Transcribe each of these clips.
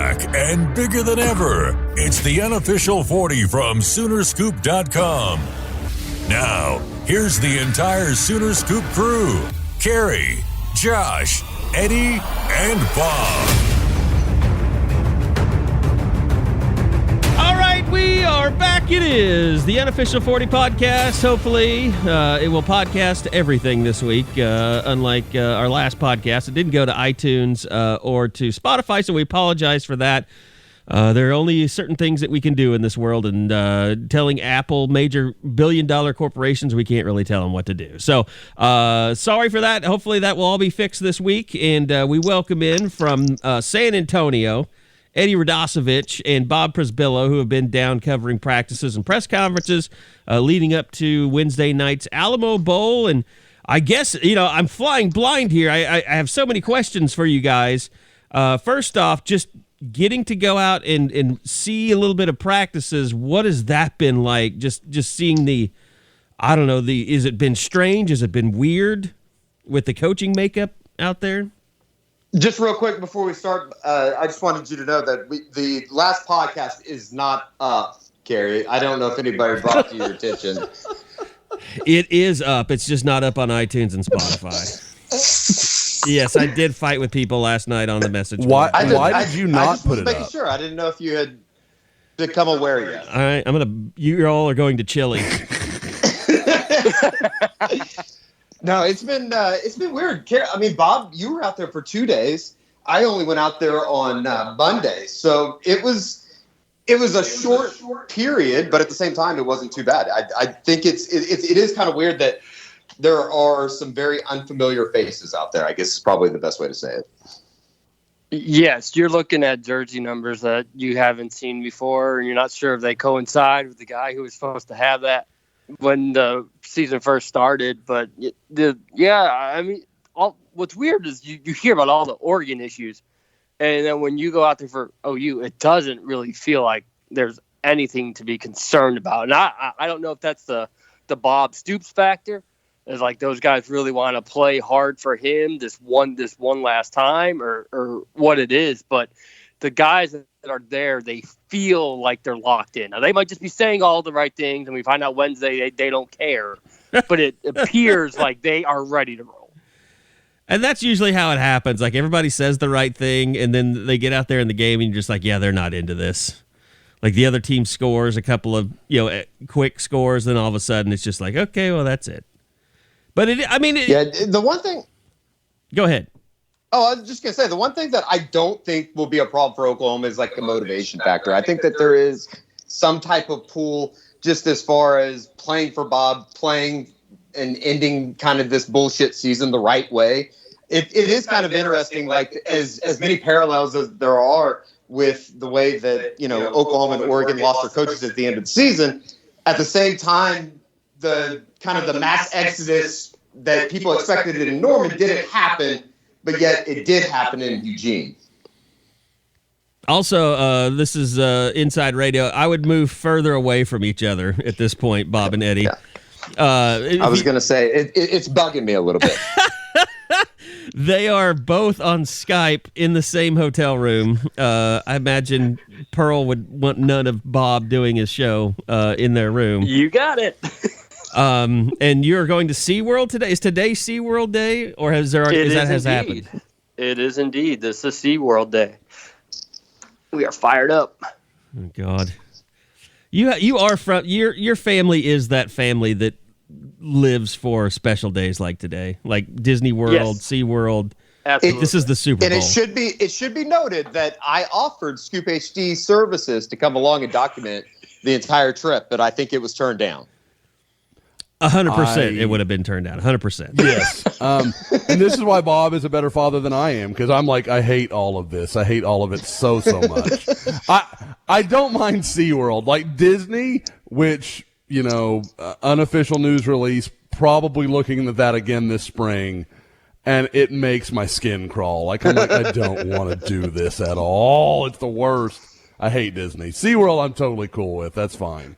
back and bigger than ever. It's the unofficial 40 from Soonerscoop.com. Now, here's the entire Sooner Scoop crew. Carrie, Josh, Eddie, and Bob. All right, we are back. It is the unofficial 40 podcast. Hopefully, it will podcast everything this week, unlike our last podcast. It didn't go to iTunes or to Spotify, so we apologize for that. There are only certain things that we can do in this world, and telling Apple, major billion-dollar corporations, we can't really tell them what to do. So, sorry for that. Hopefully that will all be fixed this week, and we welcome in from San Antonio, Eddie Radosevich and Bob Przybilla, who have been down covering practices and press conferences leading up to Wednesday night's Alamo Bowl. And I guess, I'm flying blind here. I have so many questions for you guys. First off, just getting to go out and see a little bit of practices, what has that been like? Just seeing is it been strange? Has it been weird with the coaching makeup out there? Just real quick before we start, I just wanted you to know that the last podcast is not up, Carrie. I don't know if anybody brought to your attention. It is up. It's just not up on iTunes and Spotify. Yes, I did fight with people last night on the message. Why did you not put it up? Making sure. I didn't know if you had become aware yet. All right, you all are going to Chile. No, it's been weird. I mean, Bob, you were out there for 2 days. I only went out there on Monday, so it was a short period, but at the same time, it wasn't too bad. I think it is kind of weird that there are some very unfamiliar faces out there. I guess is probably the best way to say it. Yes, you're looking at jersey numbers that you haven't seen before, and you're not sure if they coincide with the guy who was supposed to have that when the season first started. But what's weird is you hear about all the Oregon issues, and then when you go out there for OU, it doesn't really feel like there's anything to be concerned about. And I don't know if that's the Bob Stoops factor. Is like those guys really want to play hard for him this one last time, or what it is. But the guys that are there, they feel like they're locked in. Now, they might just be saying all the right things, and we find out Wednesday they don't care. But it appears like they are ready to roll. And that's usually how it happens. Like, everybody says the right thing, and then they get out there in the game, and you're just like, yeah, they're not into this. Like, the other team scores a couple of quick scores, then all of a sudden it's just like, okay, well, that's it. But the one thing. Go ahead. Oh, I was just going to say, the one thing that I don't think will be a problem for Oklahoma is like the motivation factor. I think that there is some type of pool just as far as playing for Bob, playing and ending kind of this bullshit season the right way. It is kind of interesting, like as many parallels as there are with the way that, Oklahoma and Oregon lost their coaches at the end of the season. At the same time, the kind of the mass exodus that people expected in Norman didn't happen, but yet it did happen in Eugene. Also, this is Inside Radio. I would move further away from each other at this point, Bob and Eddie. Yeah. I was going to say, it's bugging me a little bit. They are both on Skype in the same hotel room. I imagine Pearl would want none of Bob doing his show in their room. You got it. And you're going to SeaWorld today? Is today SeaWorld Day, or has happened? It is indeed. This is SeaWorld Day. We are fired up. Oh, God. You are from your family is that family that lives for special days like today, like Disney World, yes. SeaWorld. Absolutely. This is the Super Bowl. And it should be noted that I offered Scoop HD services to come along and document the entire trip, but I think it was turned down. 100%. It would have been turned down. 100%. Yes. And this is why Bob is a better father than I am, because I'm like, I hate all of this. I hate all of it so much. I don't mind SeaWorld. Like Disney, which, unofficial news release, probably looking at that again this spring, and it makes my skin crawl. Like, I'm like, I don't want to do this at all. It's the worst. I hate Disney. SeaWorld I'm totally cool with. That's fine.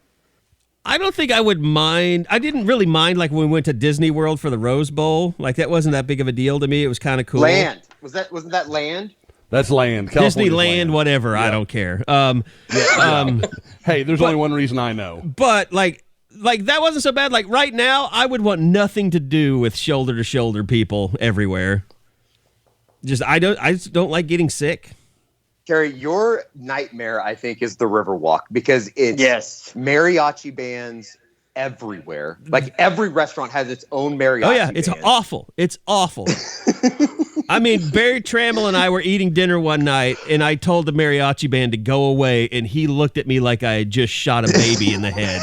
I don't think I would mind. I didn't really mind like when we went to Disney World for the Rose Bowl. Like that wasn't that big of a deal to me. It was kind of cool. Wasn't that Land? That's land. California's Disneyland, land. whatever. Yeah. I don't care. Hey, there's only one reason I know. But like that wasn't so bad. Like right now, I would want nothing to do with shoulder to shoulder people everywhere. I just don't like getting sick. Carrie, your nightmare, I think, is the Riverwalk because it's mariachi bands everywhere. Like every restaurant has its own mariachi Oh yeah, band. it's awful. It's awful. I mean, Barry Trammell and I were eating dinner one night, and I told the mariachi band to go away, and he looked at me like I had just shot a baby in the head.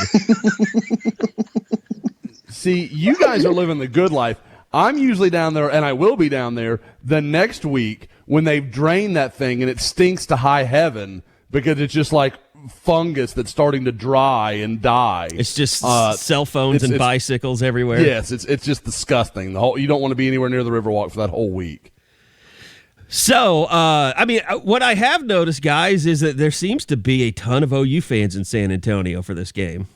See, you guys are living the good life. I'm usually down there, and I will be down there the next week when they've drained that thing and it stinks to high heaven because it's just like fungus that's starting to dry and die. It's just cell phones and bicycles everywhere. Yes, it's just disgusting. You don't want to be anywhere near the Riverwalk for that whole week. So, I mean, what I have noticed, guys, is that there seems to be a ton of OU fans in San Antonio for this game.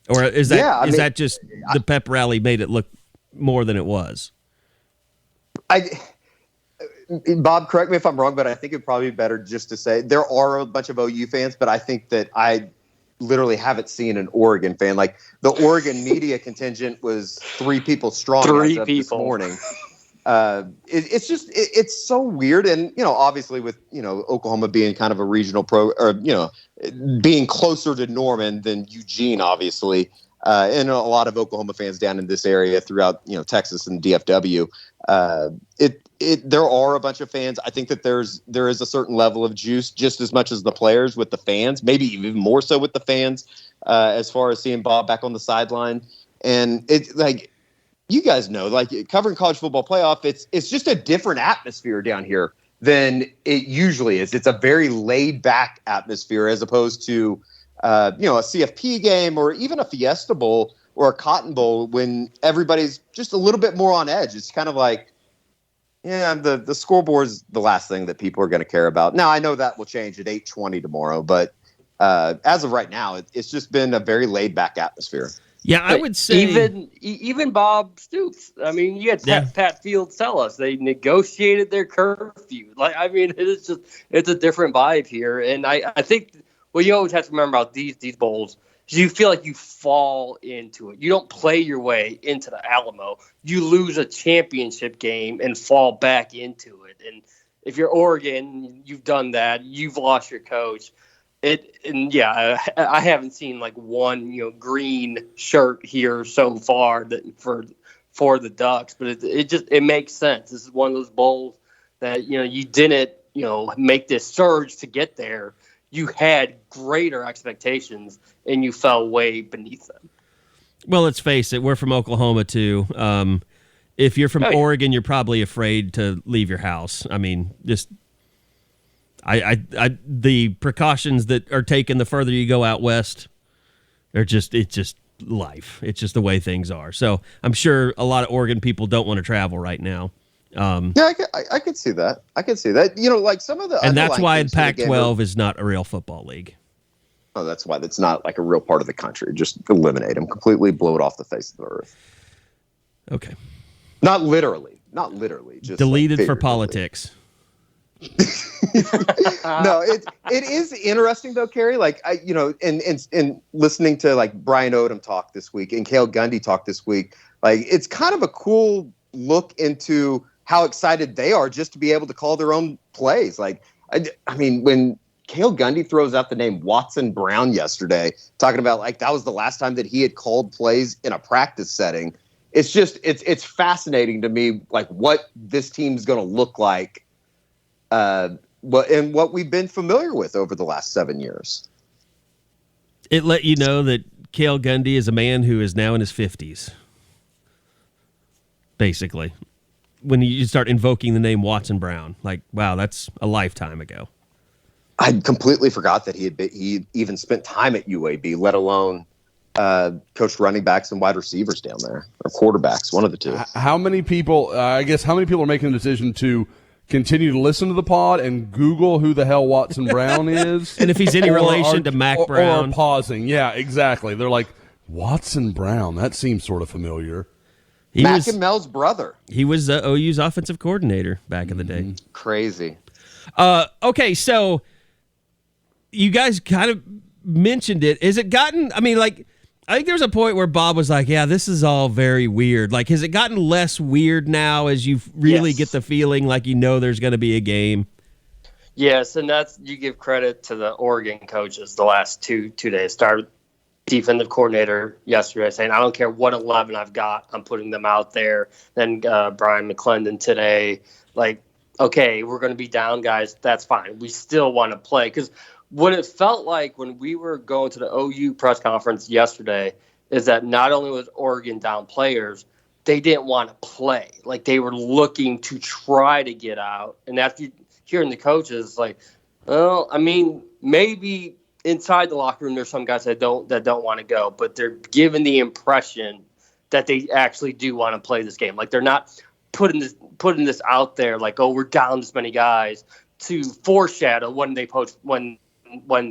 Or is that just the pep rally made it look more than it was? Bob, correct me if I'm wrong, but I think it'd probably be better just to say there are a bunch of OU fans, but I think that I literally haven't seen an Oregon fan. Like the Oregon media contingent was 3 people strong this morning. It's so weird. And, obviously with, Oklahoma being kind of a regional being closer to Norman than Eugene, obviously, and a lot of Oklahoma fans down in this area throughout, Texas and DFW. There are a bunch of fans. I think that there is a certain level of juice just as much as the players with the fans, maybe even more so with the fans, as far as seeing Bob back on the sideline. And it's like, you guys know, like covering college football playoff, it's just a different atmosphere down here than it usually is. It's a very laid back atmosphere as opposed to, a CFP game or even a Fiesta Bowl or a Cotton Bowl when everybody's just a little bit more on edge. It's kind of like, the scoreboard is the last thing that people are going to care about. Now, I know that will change at 8:20 tomorrow, but as of right now, it's just been a very laid back atmosphere. Yeah, I would say even Bob Stoops. I mean, you had Pat Fields tell us they negotiated their curfew. Like, I mean, it's a different vibe here, and I think what you always have to remember about these bowls is you feel like you fall into it. You don't play your way into the Alamo. You lose a championship game and fall back into it. And if you're Oregon, you've done that. You've lost your coach. I haven't seen like one green shirt here so far for the Ducks, but it makes sense. This is one of those bowls that you didn't make this surge to get there. You had greater expectations and you fell way beneath them. Well, let's face it, we're from Oklahoma too. If you're from Oregon, you're probably afraid to leave your house. I mean, just. The precautions that are taken the further you go out west it's just life. It's just the way things are. So I'm sure a lot of Oregon people don't want to travel right now. I could see that. Like some of the, and that's why Pac-12 is not a real football league. Oh, that's why that's not like a real part of the country. Just eliminate them completely, blow it off the face of the earth. Okay. Not literally. Just deleted for politics. No, it is interesting though, Carrie. Like in listening to like Brian Odom talk this week and Cale Gundy talk this week, like it's kind of a cool look into how excited they are just to be able to call their own plays. Like, I mean, when Cale Gundy throws out the name Watson Brown yesterday, talking about like that was the last time that he had called plays in a practice setting. It's just it's fascinating to me, like what this team's going to look like. And what we've been familiar with over the last 7 years. It let you know that Cale Gundy is a man who is now in his 50s. Basically. When you start invoking the name Watson Brown, like, wow, that's a lifetime ago. I completely forgot that he even spent time at UAB, let alone coached running backs and wide receivers down there, or quarterbacks, one of the two. How many people are making the decision to continue to listen to the pod and Google who the hell Watson Brown is? And if he's any relation to Mac Brown. Or pausing. Yeah, exactly. They're like, Watson Brown, that seems sort of familiar. Mac and Mel's brother. He was OU's offensive coordinator back in the day. Crazy. Okay, so you guys kind of mentioned it. Is it gotten, I mean, like, I think there was a point where Bob was like, yeah, this is all very weird. Like, has it gotten less weird now as you really get the feeling like you know there's going to be a game? Yes, and that's, you give credit to the Oregon coaches the last two days. Started defensive coordinator yesterday saying, I don't care what 11 I've got, I'm putting them out there. Then Brian McClendon today, like, okay, we're going to be down, guys. That's fine. We still want to play. Because what it felt like when we were going to the OU press conference yesterday is that not only was Oregon down players, they didn't want to play. Like, they were looking to try to get out. And after hearing the coaches, like, well, I mean, maybe inside the locker room there's some guys that don't want to go, but they're given the impression that they actually do want to play this game. Like, they're not putting this out there like, oh, we're down this many guys to foreshadow when they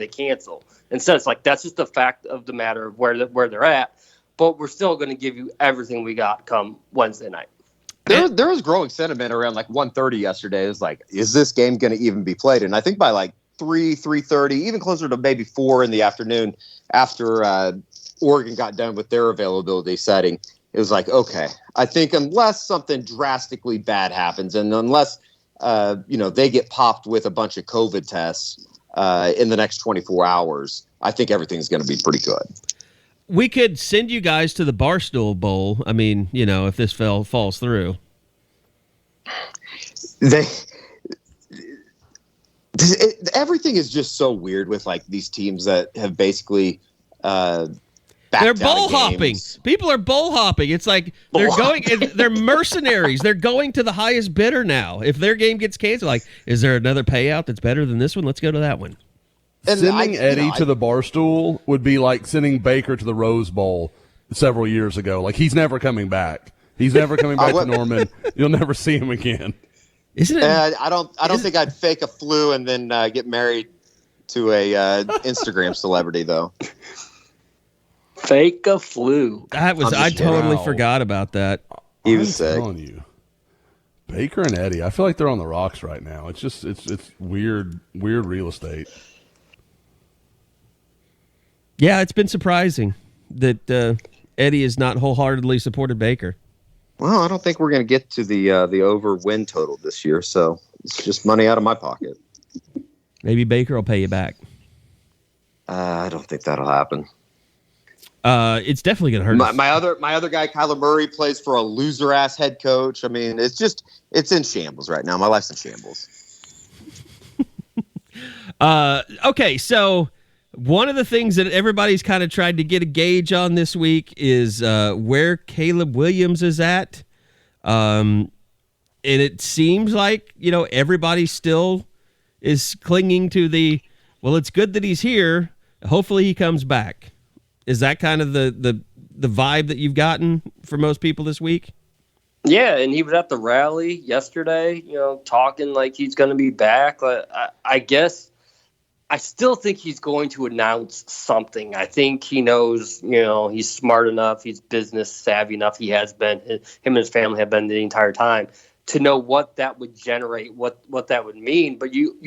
cancel. Instead, it's like, that's just the fact of the matter of where they're at, but we're still going to give you everything we got come Wednesday night. There was growing sentiment around like 1:30 yesterday. It was like, is this game going to even be played? And I think by like 3:30, even closer to maybe 4 in the afternoon, after Oregon got done with their availability setting, it was like, okay, I think unless something drastically bad happens, and unless they get popped with a bunch of COVID tests in the next 24 hours, I think everything's going to be pretty good. We could send you guys to the Barstool Bowl. I mean, if this falls through. Everything is just so weird with like these teams that have basically they're bowl hopping. People are bowl hopping. It's like they're mercenaries. They're going to the highest bidder now. If their game gets canceled, like, is there another payout that's better than this one? Let's go to that one. And sending Eddie to the Barstool would be like sending Baker to the Rose Bowl several years ago. Like, he's never coming back. He's never coming back to Norman. You'll never see him again. Isn't it? I don't think I'd fake a flu and then get married to a Instagram celebrity, though. Fake a flu. I totally forgot about that. He was sick. Telling you. Baker and Eddie, I feel like they're on the rocks right now. It's just it's weird real estate. Yeah, it's been surprising that Eddie has not wholeheartedly supported Baker. Well, I don't think we're going to get to the over win total this year, so it's just money out of my pocket. Maybe Baker will pay you back. I don't think that'll happen. It's definitely going to hurt. My other guy, Kyler Murray, plays for a loser ass head coach. I mean, it's in shambles right now. My life's in shambles. Okay, so one of the things that everybody's kind of tried to get a gauge on this week is where Caleb Williams is at. And it seems like, everybody still is clinging to well, it's good that he's here. Hopefully he comes back. Is that kind of the vibe that you've gotten for most people this week? Yeah, and he was at the rally yesterday, talking like he's going to be back. I guess I still think he's going to announce something. I think he knows, he's smart enough, he's business savvy enough, he has been, him and his family have been the entire time, to know what that would generate, what that would mean. But you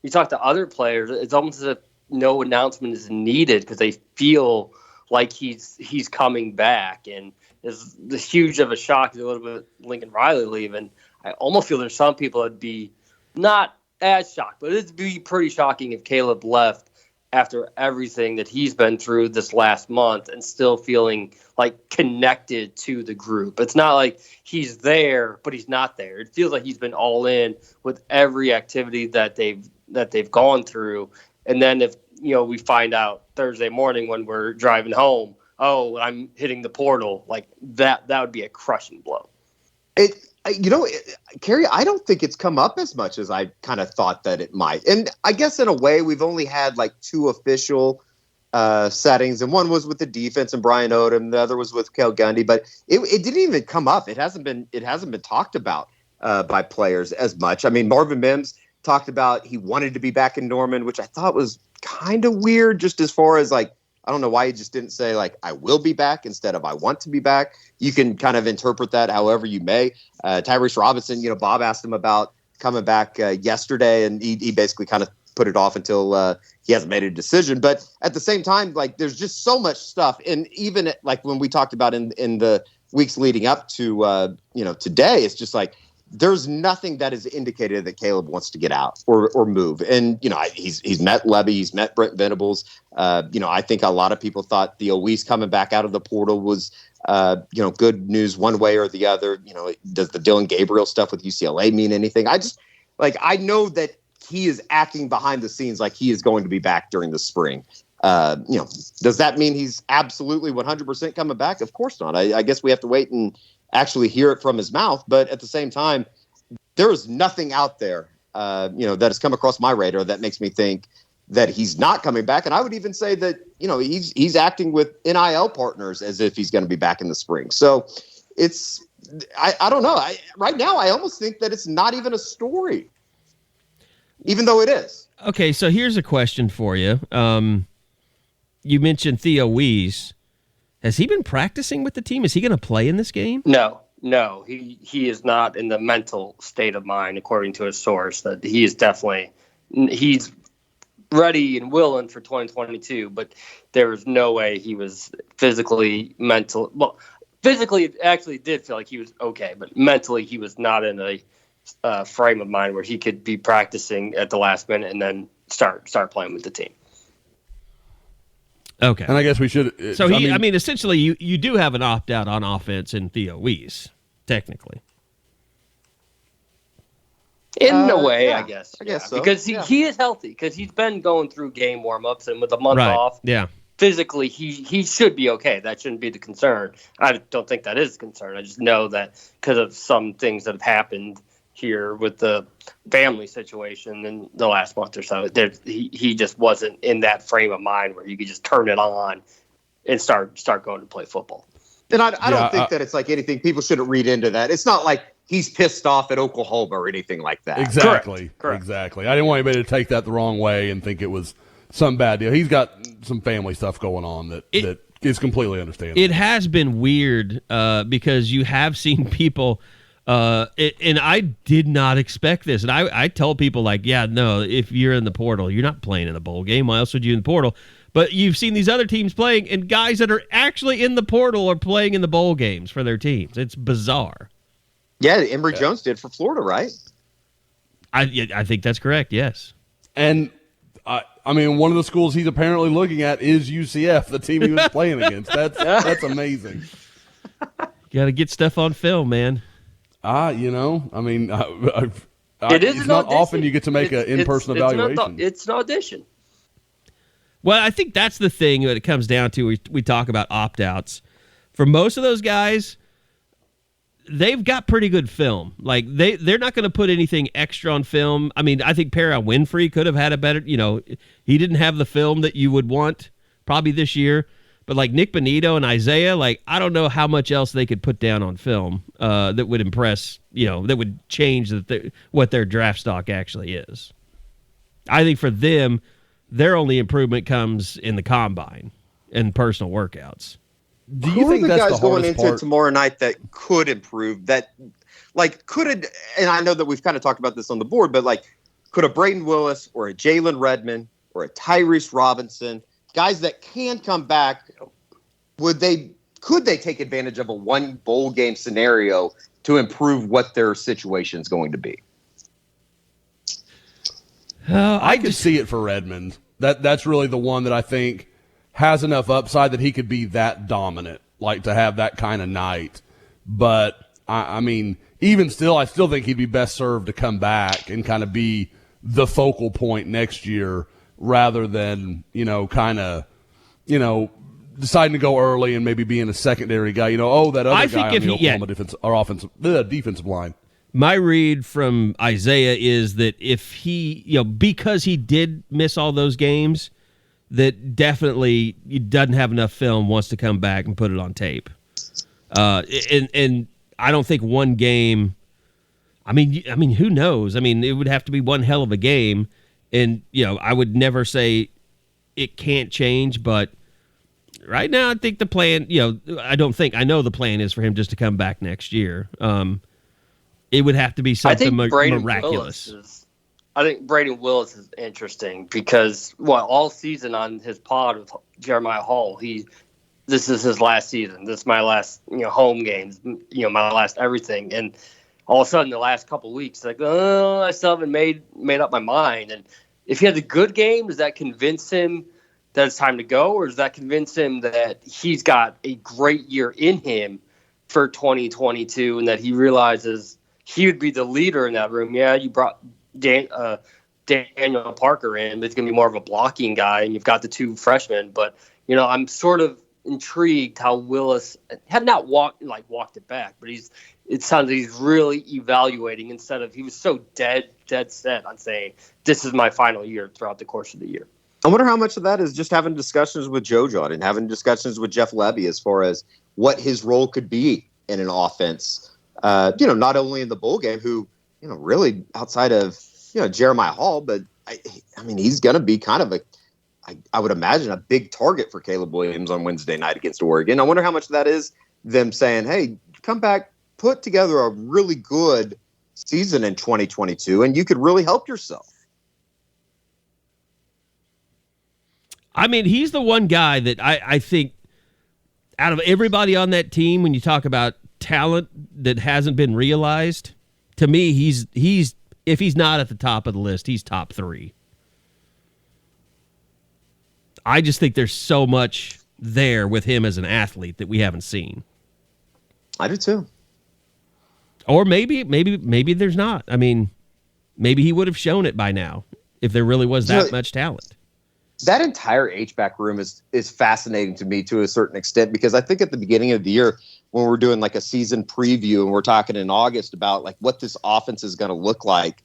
talk to other players, it's almost as if no announcement is needed because they feel like he's coming back. And as huge of a shock as a little bit Lincoln Riley leaving, I almost feel there's some people that'd be not as shocked, but it'd be pretty shocking if Caleb left after everything that he's been through this last month and still feeling like connected to the group. It's not like he's there, but he's not there. It feels like he's been all in with every activity that they've gone through. And then if, we find out Thursday morning when we're driving home, oh, I'm hitting the portal, like that would be a crushing blow. Kerry, I don't think it's come up as much as I kind of thought that it might. And I guess in a way, we've only had like 2 official settings, and one was with the defense and Brian Odom, the other was with Cale Gundy. But it didn't even come up. It hasn't been talked about by players as much. I mean, Marvin Mims talked about he wanted to be back in Norman, which I thought was kind of weird, just as far as like, I don't know why he just didn't say, like, I will be back instead of I want to be back. You can kind of interpret that however you may. Tyrese Robinson, Bob asked him about coming back yesterday, and he basically kind of put it off until he hasn't made a decision. But at the same time, like, there's just so much stuff. And even like when we talked about in the weeks leading up to, today, it's just like, there's nothing that has indicated that Caleb wants to get out or move. And, he's met Levy, he's met Brent Venables. I think a lot of people thought Theo Weiss coming back out of the portal was, good news one way or the other. Does the Dylan Gabriel stuff with UCLA mean anything? I know that he is acting behind the scenes like he is going to be back during the spring. Does that mean he's absolutely 100% coming back? Of course not. I guess we have to wait and actually hear it from his mouth. But at the same time, there is nothing out there, that has come across my radar that makes me think that he's not coming back. And I would even say that, he's acting with NIL partners as if he's going to be back in the spring. So I don't know. Right now, I almost think that it's not even a story, even though it is. Okay, so here's a question for you. You mentioned Theo Weiss. Has he been practicing with the team? Is he going to play in this game? No, he is not in the mental state of mind, according to a source, that he is definitely he's ready and willing for 2022, but there was no way he was physically, mental. Well, physically, it actually did feel like he was okay, but mentally, he was not in a frame of mind where he could be practicing at the last minute and then start playing with the team. Okay. And I guess we should. So essentially, you do have an opt out on offense in Theo Weiss, technically. In a way, yeah, I guess. I guess so. Because he is healthy, because he's been going through game warm-ups, and with a month off, physically, he should be okay. That shouldn't be the concern. I don't think that is the concern. I just know that because of some things that have happened here with the family situation in the last month or so, he just wasn't in that frame of mind where you could just turn it on and start going to play football. And I don't think that it's like anything. People shouldn't read into that. It's not like he's pissed off at Oklahoma or anything like that. Exactly. Correct. Exactly. I didn't want anybody to take that the wrong way and think it was some bad deal. He's got some family stuff going on that is completely understandable. It has been weird because you have seen people and I did not expect this. And I told people, like, if you're in the portal, you're not playing in the bowl game. Why else would you in the portal? But you've seen these other teams playing, and guys that are actually in the portal are playing in the bowl games for their teams. It's bizarre. Yeah, Emory Jones did for Florida, right? I think that's correct, yes. And, one of the schools he's apparently looking at is UCF, the team he was playing against. That's amazing. Got to get stuff on film, man. It is it's not often you get to make an in-person evaluation. It's an audition. Well, I think that's the thing that it comes down to. We talk about opt-outs. For most of those guys, they've got pretty good film. Like, they're not going to put anything extra on film. I mean, I think Perra Winfrey could have had a better, he didn't have the film that you would want probably this year. But like Nick Bonito and Isaiah, like, I don't know how much else they could put down on film that would impress, that would change what their draft stock actually is. I think for them, their only improvement comes in the combine and personal workouts. Do you think the that's guys the going hardest into part? tomorrow night that could improve? That, like, and I know that we've kind of talked about this on the board, but like, could a Brayden Willis or a Jalen Redmond or a Tyrese Robinson, guys that can come back, could they take advantage of a one bowl game scenario to improve what their situation is going to be? I could see it for Redmond. That's really the one that I think has enough upside that he could be that dominant, like to have that kind of night. But even still, I still think he'd be best served to come back and kind of be the focal point next year, rather than deciding to go early and maybe being a secondary guy. That other guy on the Oklahoma defensive line. My read from Isaiah is that if he, because he did miss all those games, that definitely he doesn't have enough film, wants to come back and put it on tape. And I don't think one game. I mean, who knows? It would have to be one hell of a game, and I would never say it can't change, but Right now, I think the plan, I know the plan is for him just to come back next year. It would have to be something miraculous. I think Braden Willis is interesting because, all season on his pod with Jeremiah Hall, this is his last season. This is my last, home games, my last everything. And all of a sudden, the last couple of weeks, I still haven't made up my mind. And if he has a good game, does that convince him that it's time to go, or does that convince him that he's got a great year in him for 2022 and that he realizes he would be the leader in that room? Yeah, you brought Daniel Parker in, but it's going to be more of a blocking guy, and you've got the two freshmen. But, I'm sort of intrigued how Willis had not walked it back, but it sounds like he's really evaluating instead of he was so dead set on saying, this is my final year throughout the course of the year. I wonder how much of that is just having discussions with Joe John and having discussions with Jeff Levy as far as what his role could be in an offense. Not only in the bowl game, who, really outside of, Jeremiah Hall, but I mean, he's going to be kind of I would imagine a big target for Caleb Williams on Wednesday night against Oregon. I wonder how much of that is them saying, hey, come back, put together a really good season in 2022, and you could really help yourself. I mean, he's the one guy that I think out of everybody on that team, when you talk about talent that hasn't been realized, to me, he's if he's not at the top of the list, he's top 3. I just think there's so much there with him as an athlete that we haven't seen. I do too. Or maybe there's not. I mean, maybe he would have shown it by now if there really was that much talent. That entire H-back room is fascinating to me to a certain extent, because I think at the beginning of the year when we're doing like a season preview and we're talking in August about like what this offense is going to look like,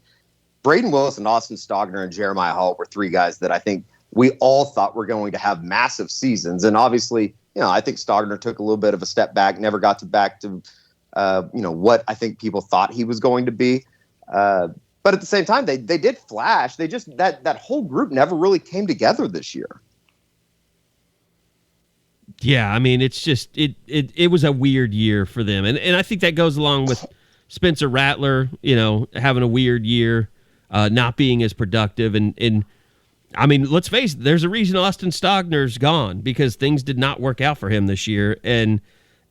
Braden Willis and Austin Stogner and Jeremiah Hall were 3 guys that I think we all thought were going to have massive seasons. And obviously, I think Stogner took a little bit of a step back, never got back to what I think people thought he was going to be. But at the same time, they did flash. They just that whole group never really came together this year. Yeah, I mean, it's just it was a weird year for them, and I think that goes along with Spencer Rattler, having a weird year, not being as productive, and I mean, let's face it, there's a reason Austin Stogner's gone, because things did not work out for him this year, and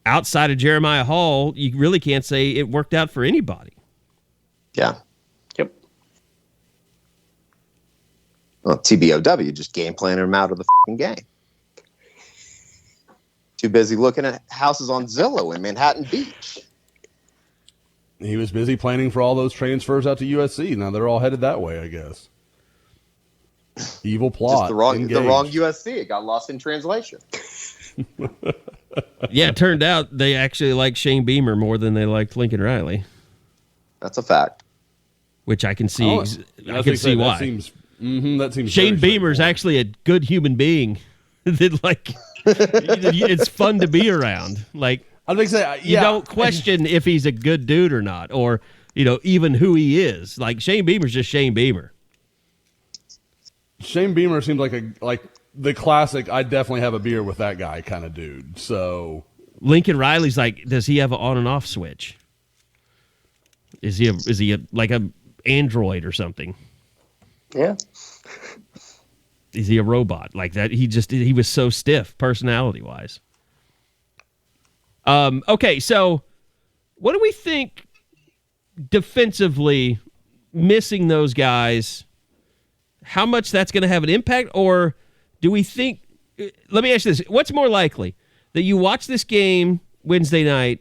outside of Jeremiah Hall, you really can't say it worked out for anybody. Yeah. Yep. Well, TBOW just game planning him out of the fucking game. Too busy looking at houses on Zillow in Manhattan Beach. He was busy planning for all those transfers out to USC. Now they're all headed that way, I guess. Evil plot. Just the wrong USC. It got lost in translation. Yeah, it turned out they actually liked Shane Beamer more than they liked Lincoln Riley. That's a fact. Which I can see. I can see why. That seems Shane Beamer's actually a good human being. That it's fun to be around. Like, I think so, you don't question if he's a good dude or not, or even who he is. Like, Shane Beamer's just Shane Beamer. Shane Beamer seems like the classic, I definitely have a beer with that guy kind of dude. So Lincoln Riley's like, does he have an on and off switch? Is he like a android or something? Yeah. Is he a robot like that? He was so stiff personality wise. Okay, so what do we think defensively, missing those guys, how much that's going to have an impact? Or do we think, let me ask you this, what's more likely, that you watch this game Wednesday night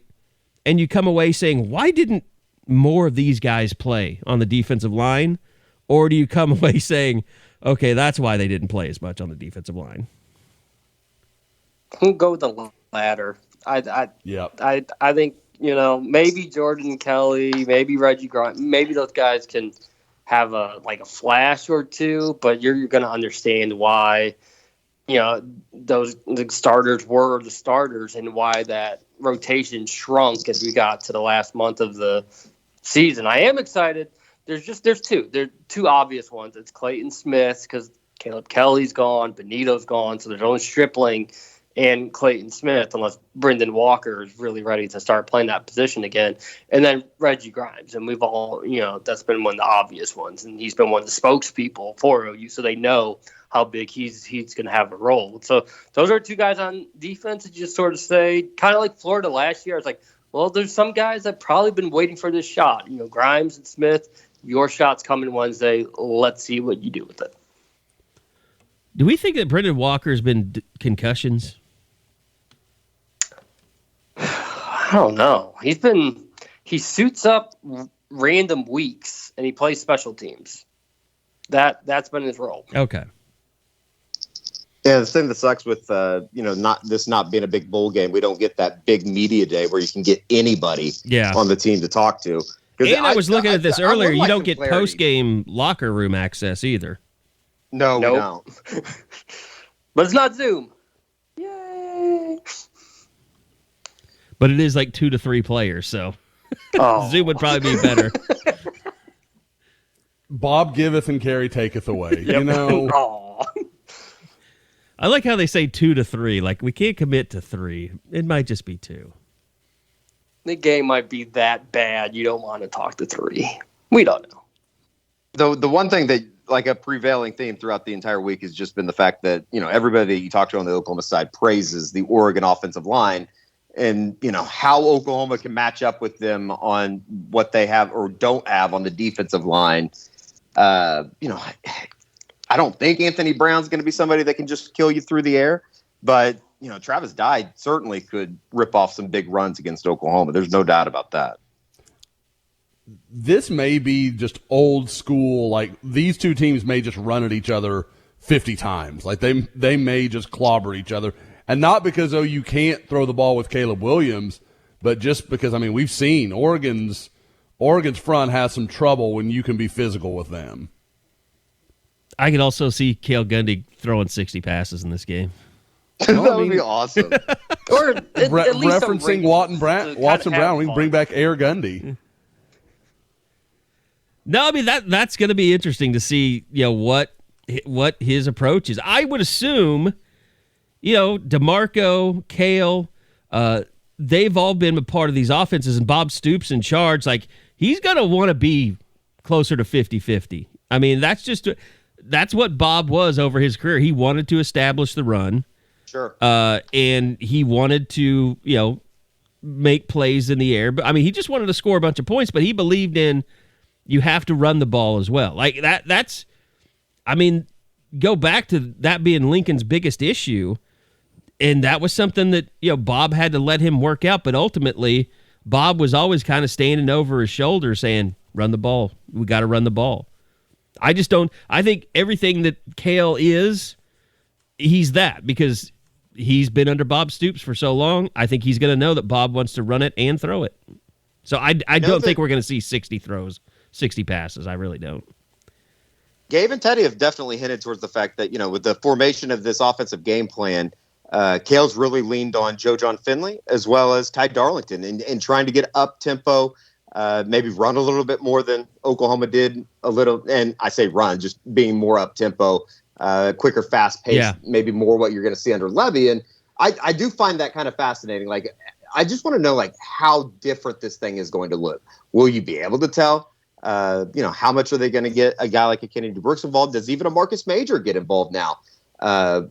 and you come away saying, why didn't more of these guys play on the defensive line? Or do you come away saying, okay, that's why they didn't play as much on the defensive line? We'll go with the latter. I think, maybe Jordan Kelly, maybe Reggie Grant, maybe those guys can have a flash or two, but you're going to understand why, the starters were the starters and why that rotation shrunk as we got to the last month of the season. I am excited. There's two. There are two obvious ones. It's Clayton Smith because Caleb Kelly's gone, Benito's gone, so there's only Stripling and Clayton Smith, unless Brendan Walker is really ready to start playing that position again. And then Reggie Grimes. And we've all, that's been one of the obvious ones. And he's been one of the spokespeople for OU, so they know how big he's going to have a role. So those are two guys on defense that just sort of say, kind of like Florida last year. It's like, well, there's some guys that probably been waiting for this shot. Grimes and Smith, your shot's coming Wednesday. Let's see what you do with it. Do we think that Brendan Walker's been concussions? I don't know. He suits up random weeks and he plays special teams. That's been his role. Okay. Yeah, the thing that sucks with not being a big bowl game, we don't get that big media day where you can get anybody on the team to talk to. And I was looking at this earlier. You don't get post-game locker room access either. No, we don't. But it's not Zoom. Yay! But it is like 2 to 3 players, so Zoom would probably be better. Bob giveth and Carrie taketh away. Yep. I like how they say 2 to 3. Like, we can't commit to 3. It might just be 2. The game might be that bad. You don't want to talk to 3. We don't know. The one thing that, like, a prevailing theme throughout the entire week has just been the fact that, everybody that you talk to on the Oklahoma side praises the Oregon offensive line and, how Oklahoma can match up with them on what they have or don't have on the defensive line. I don't think Anthony Brown's going to be somebody that can just kill you through the air, but Travis Dye certainly could rip off some big runs against Oklahoma. There's no doubt about that. This may be just old school. Like, these two teams may just run at each other 50 times. Like, they may just clobber each other, and not because you can't throw the ball with Caleb Williams, but just because we've seen Oregon's front has some trouble when you can be physical with them. I could also see Cale Gundy throwing 60 passes in this game. That would be awesome. Or at least referencing Watson Brown, we can bring back Air Gundy. No, I mean that's going to be interesting to see. What his approach is. I would assume, DeMarco, Cale, they've all been a part of these offenses, and Bob Stoops in charge. Like, he's going to want to be closer to 50-50. I mean, that's what Bob was over his career. He wanted to establish the run. Sure. And he wanted to, make plays in the air. But he just wanted to score a bunch of points, but he believed in you have to run the ball as well. Like go back to that being Lincoln's biggest issue. And that was something that, Bob had to let him work out. But ultimately, Bob was always kind of standing over his shoulder saying, run the ball. We got to run the ball. I think everything that Cale is, he's that because he's been under Bob Stoops for so long. I think he's going to know that Bob wants to run it and throw it. So I don't think we're going to see 60 throws, 60 passes. I really don't. Gabe and Teddy have definitely hinted towards the fact that, with the formation of this offensive game plan, Cale's really leaned on Joe John Finley as well as Ty Darlington and trying to get up tempo, maybe run a little bit more than Oklahoma did a little. And I say run, just being more up tempo, quicker, fast pace, maybe more what you're going to see under Levy. And I do find that kind of fascinating. Like, I just want to know, like, how different this thing is going to look. Will you be able to tell? How much are they going to get a guy like a Kennedy Brooks involved? Does even a Marcus Major get involved now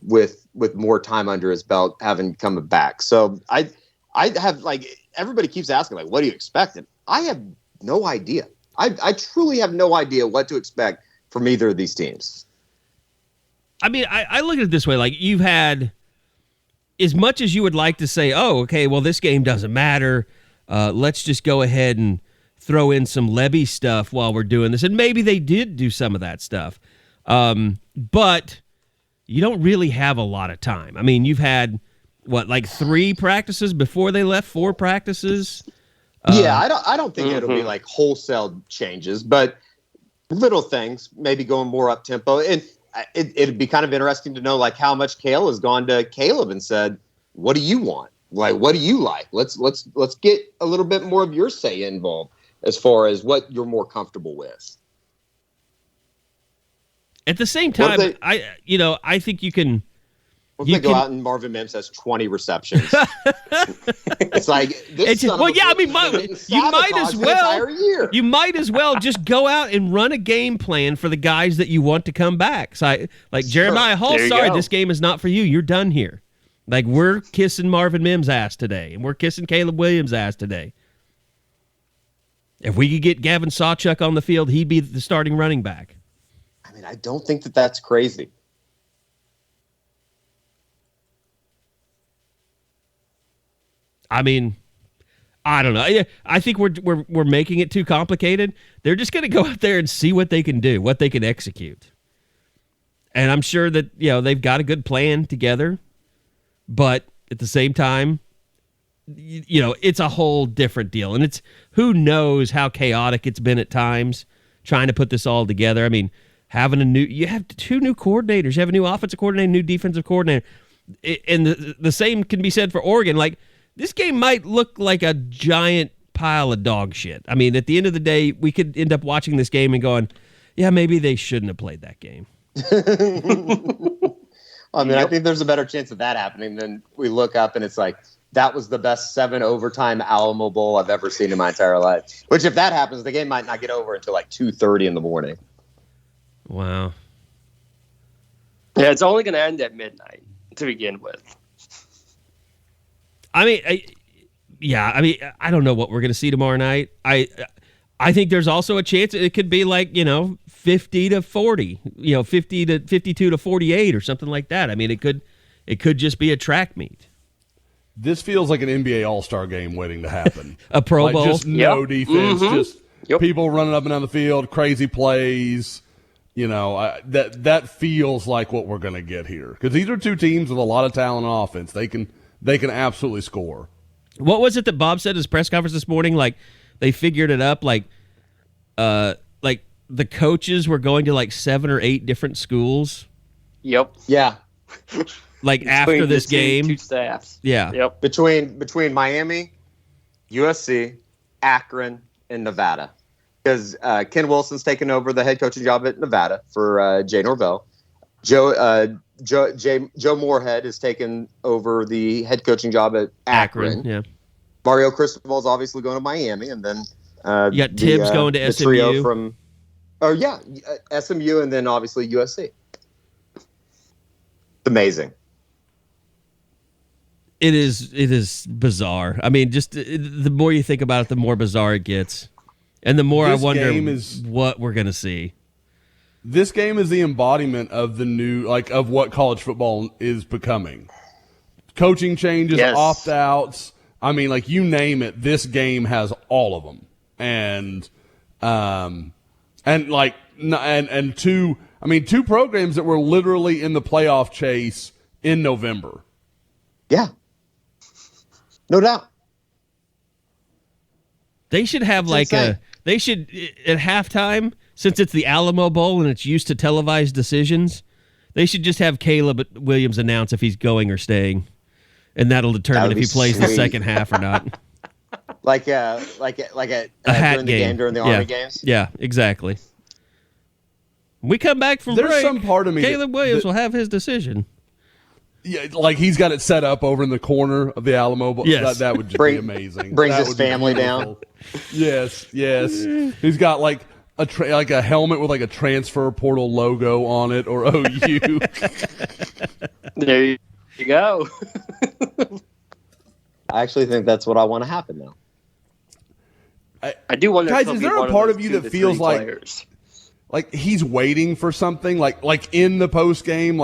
with more time under his belt, having come back? So I have, like, everybody keeps asking, like, what do you expect? And I have no idea. I truly have no idea what to expect from either of these teams. I look at it this way. Like, you've had, as much as you would like to say, oh, okay, well, this game doesn't matter. Let's just go ahead and throw in some Levy stuff while we're doing this. And maybe they did do some of that stuff. But you don't really have a lot of time. You've had, 3 practices before they left, 4 practices? I don't think it'll be like wholesale changes, but little things, maybe going more up tempo. And it'd be kind of interesting to know, like, how much Cale has gone to Caleb and said, what do you want? Like, what do you like? Let's get a little bit more of your say involved as far as what you're more comfortable with. At the same time, I think you can. What if they go out and Marvin Mims has 20 receptions? It's like this. You might as well. You might as well just go out and run a game plan for the guys that you want to come back. So, Jeremiah Hall, sorry, this game is not for you. You're done here. Like, we're kissing Marvin Mims' ass today, and we're kissing Caleb Williams' ass today. If we could get Gavin Sawchuk on the field, he'd be the starting running back. I mean, I don't think that that's crazy. I mean, I don't know. I think we're making it too complicated. They're just going to go out there and see what they can do, what they can execute. And I'm sure that, they've got a good plan together, but at the same time, it's a whole different deal. And it's who knows how chaotic it's been at times trying to put this all together. I mean, you have two new coordinators. You have a new offensive coordinator, new defensive coordinator. And the same can be said for Oregon. Like, this game might look like a giant pile of dog shit. I mean, at the end of the day, we could end up watching this game and going, yeah, maybe they shouldn't have played that game. I mean, I think there's a better chance of that happening than we look up and it's like, that was the best 7 overtime Alamo Bowl I've ever seen in my entire life. Which, if that happens, the game might not get over until like 2:30 in the morning. Wow. Yeah, it's only going to end at midnight to begin with. I mean, I don't know what we're going to see tomorrow night. I think there's also a chance it could be like, 50 to 40, 50 to 52 to 48 or something like that. I mean, it could just be a track meet. This feels like an NBA All-Star game waiting to happen. A Pro Bowl. Just no defense, just people running up and down the field, crazy plays. That feels like what we're going to get here. Because these are two teams with a lot of talent on offense. They can absolutely score. What was it that Bob said at his press conference this morning? Like, they figured it up, like the coaches were going to like 7 or 8 different schools. Yep. Yeah. Like after this game. Two staffs. Yeah. Yep. Between Miami, USC, Akron, and Nevada. Because Ken Wilson's taken over the head coaching job at Nevada for Jay Norvell. Joe Moorhead has taken over the head coaching job at Akron. Yeah. Mario Cristobal's obviously going to Miami, and then you got Tibbs going to SMU. Trio from, SMU, and then obviously USC. Amazing. It is bizarre. I mean, just the more you think about it, the more bizarre it gets, and the more I wonder what we're going to see. This game is the embodiment of the new, of what college football is becoming. Coaching changes, opt-outs. I mean, you name it, this game has all of them. And two programs that were literally in the playoff chase in November. Yeah. No doubt. They should have at halftime, since it's the Alamo Bowl and it's used to televised decisions, they should just have Caleb Williams announce if he's going or staying. And that'll determine if he plays the second half or not. Like a hat during the game during the Army games? Yeah, exactly. When we come back from break, some part of me Caleb Williams will have his decision. Yeah, he's got it set up over in the corner of the Alamo Bowl. Yes. That would just be amazing. Brings his family down. Yes. He's got a helmet with a transfer portal logo on it, or OU. There you go. I actually think that's what I want to happen now. I do wonder, guys, is there a part of you that feels like he's waiting for something, like in the post game,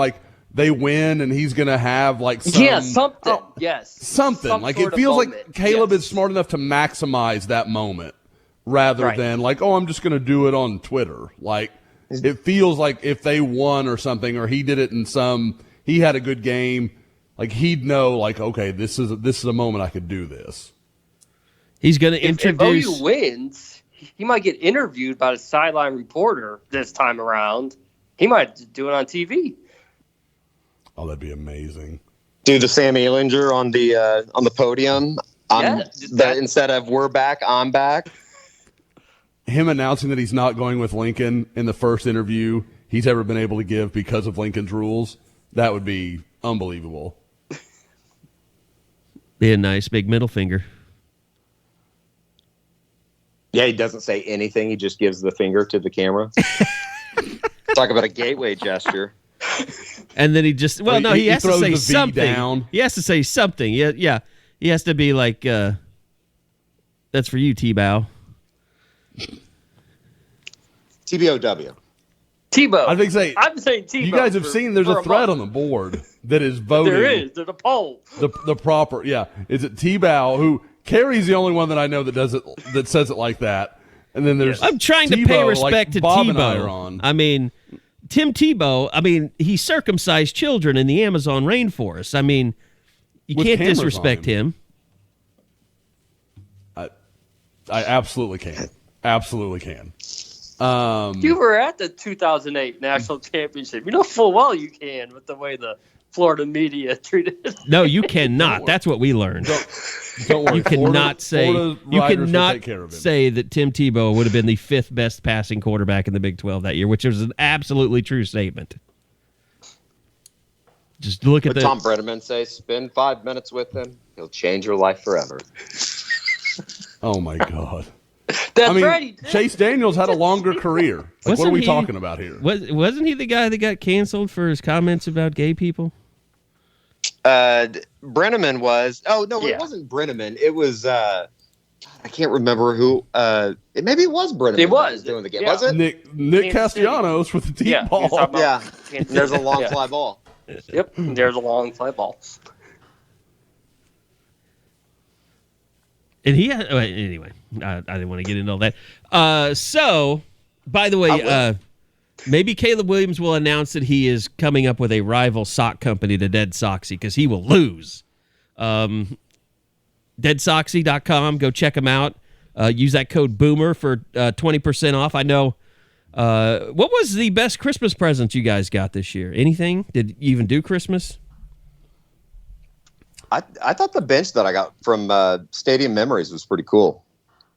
they win and he's gonna have something. Something. It feels like Caleb is smart enough to maximize that moment rather than I'm just gonna do it on Twitter. It feels like if they won or something, or he did it he had a good game, he'd know okay, this is a moment I could do this. He's gonna introduce. If OU wins, he might get interviewed by a sideline reporter this time around. He might do it on TV. Oh, that'd be amazing. Do the Sam Ehlinger on the podium. Instead of "We're back, I'm back." Him announcing that he's not going with Lincoln in the first interview he's ever been able to give because of Lincoln's rules. That would be unbelievable. Be a nice big middle finger. Yeah, he doesn't say anything. He just gives the finger to the camera. Talk about a gateway gesture. And then he just he has to say something. Down. He has to say something. Yeah. He has to be like, that's for you, TBOW. TBOW. TBOW. I think I'm saying TBOW. You guys have seen there's a thread on the board that is voting. There is. There's a poll. The proper, is it TBOW, who Carrie's the only one that I know that does it, that says it like that. And then there's I'm trying to pay respect to Bob Tebow. And I are on. I mean, Tim Tebow, he circumcised children in the Amazon rainforest. I mean, you With can't cameras disrespect on him. I absolutely can. Absolutely can. You were at the 2008 National Championship. You know full well you can with the way the Florida media treated it. No, you cannot. That's what we learned. Don't worry. You cannot say that Tim Tebow would have been the 5th best passing quarterback in the Big 12 that year, which was an absolutely true statement. Just look at Tom Brenneman say, spend 5 minutes with him. He'll change your life forever. Oh, my God. That's right. Chase Daniels had a longer career. What are we talking about here? Wasn't he the guy that got canceled for his comments about gay people? Brenneman was. Oh, no, it wasn't Brenneman. It was, I can't remember who. Maybe it was Brenneman. It was. Doing the game. Yeah. Was it? Nick Castellanos with the deep ball. Yeah. There's a long fly ball. Yep. There's a long fly ball. And he had, anyway, I didn't want to get into all that. So, by the way, maybe Caleb Williams will announce that he is coming up with a rival sock company to Dead Soxy because he will lose. DeadSoxy.com, go check him out. Use that code BOOMER for 20% off. I know. What was the best Christmas present you guys got this year? Anything? Did you even do Christmas? I thought the bench that I got from Stadium Memories was pretty cool.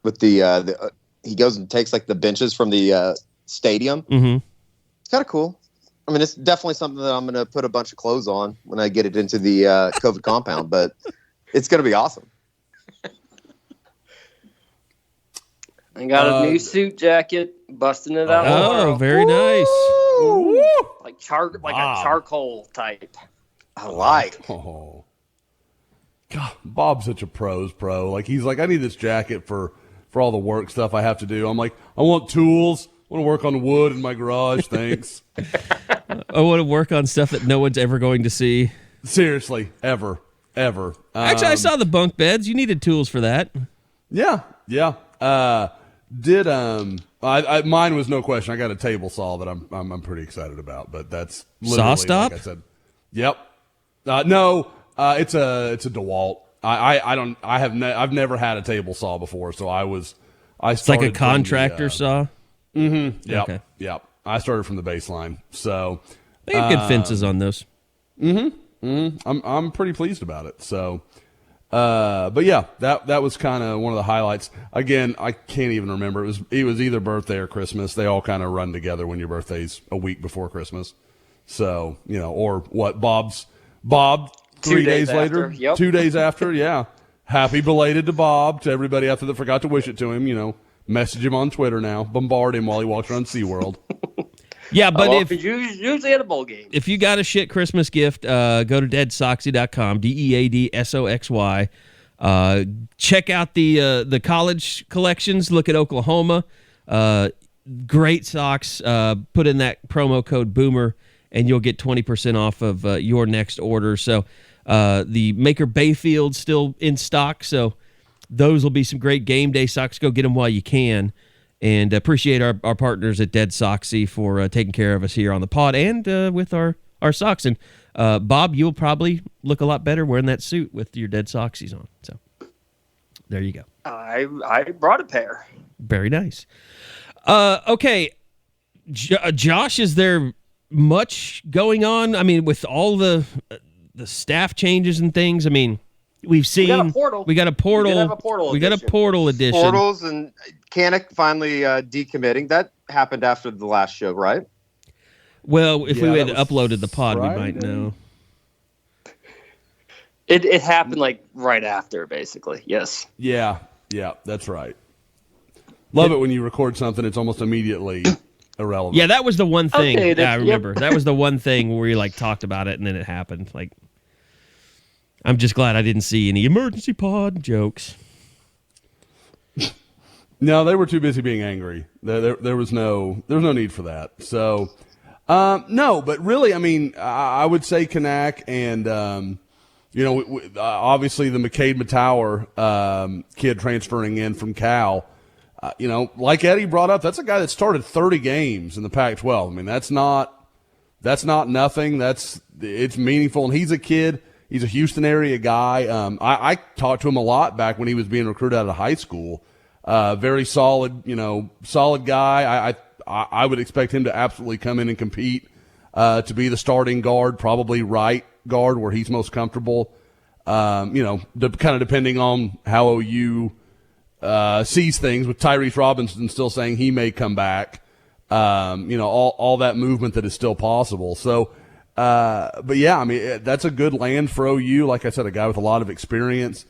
With the he goes and takes like the benches from the stadium. Mm-hmm. It's kind of cool. I mean, it's definitely something that I'm going to put a bunch of clothes on when I get it into the COVID compound, but it's going to be awesome. I got a new suit jacket, busting it out. Oh, very nice. Like a charcoal type. I like. Oh. God, Bob's such a pro's pro. Like, he's like, I need this jacket for all the work stuff I have to do. I'm like, I want tools. I want to work on wood in my garage. Thanks. I want to work on stuff that no one's ever going to see. Seriously, ever. Actually, I saw the bunk beds. You needed tools for that. Yeah. Mine was no question. I got a table saw that I'm pretty excited about, but that's literally, saw stop. Like I said, yep. No. It's a DeWalt. I've never had a table saw before, so it's like a contractor saw. Mm-hmm. Yep. Okay. Yep. I started from the baseline, so they have good fences on those. I'm pretty pleased about it. So, but yeah, that was kind of one of the highlights. Again, I can't even remember. It was either birthday or Christmas. They all kind of run together when your birthday's a week before Christmas. So, or what? Bob. 3 days later, 2 days after, yeah. Happy belated to Bob, to everybody out there that forgot to wish it to him, message him on Twitter now, bombard him while he walks around SeaWorld. Yeah, but if usually at a bowl game. If you got a shit Christmas gift, go to deadsoxy.com, DEADSOXY. Check out the college collections. Look at Oklahoma. Great socks. Put in that promo code BOOMER, and you'll get 20% off of your next order. So the Maker Bayfield's still in stock, so those will be some great game day socks. Go get them while you can. And appreciate our partners at Dead Soxy for taking care of us here on the pod and with our socks. And Bob, you'll probably look a lot better wearing that suit with your Dead Soxies on. So there you go. I brought a pair. Very nice. Okay, Josh, is there much going on? I mean, with all the staff changes and things, I mean, we've seen we got a portal edition. Portals and Canick finally decommitting. That happened after the last show, right? Well, if we had uploaded the pod, Friday. We might know. It happened like right after, basically. Yes. Yeah, that's right. Love it when you record something; it's almost immediately irrelevant. Yeah, that was the one thing. Updated, I remember. yep. That was the one thing where you like talked about it and then it happened. Like, I'm just glad I didn't see any emergency pod jokes. No, they were too busy being angry. There was no need for that. So, no, but really, I mean, I would say Kanak and obviously the McCade Matower kid transferring in from Cal. Like Eddie brought up, that's a guy that started 30 games in the Pac-12. I mean, that's not nothing. It's meaningful, and he's a kid. He's a Houston area guy. I talked to him a lot back when he was being recruited out of high school. Very solid, solid guy. I would expect him to absolutely come in and compete to be the starting guard, probably right guard where he's most comfortable. Kind of depending on how OU sees things, with Tyrese Robinson still saying he may come back. All that movement that is still possible. So, but yeah, I mean, that's a good land for OU. Like I said, a guy with a lot of experience.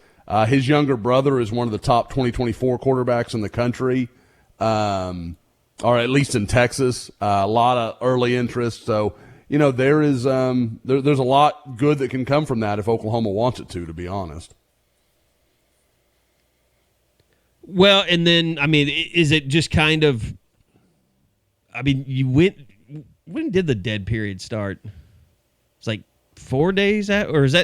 His younger brother is one of the top 2024 quarterbacks in the country, or at least in Texas. A lot of early interest. So, there is there's a lot good that can come from that if Oklahoma wants it to be honest. Well, and then, I mean, is it just kind of, I mean, when did the dead period start? It's like 4 days out, or is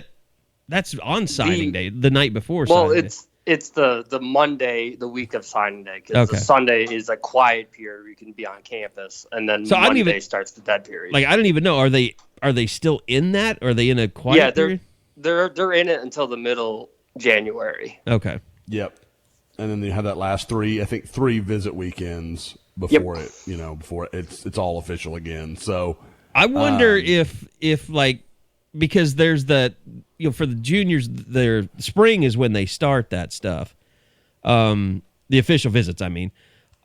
that's on signing day, the night before signing day? It's the Monday, the week of signing day, because Okay. the Sunday is a quiet period where you can be on campus, and then So I don't Monday even- starts the dead period. Like, I don't even know. Are they still in that? Are they in a quiet yeah, period? they're in it until the middle January. Okay. Yep. And then you have that last three visit weekends before it's all official again. So I wonder if like, because there's that, for the juniors, their spring is when they start that stuff. The official visits, I mean.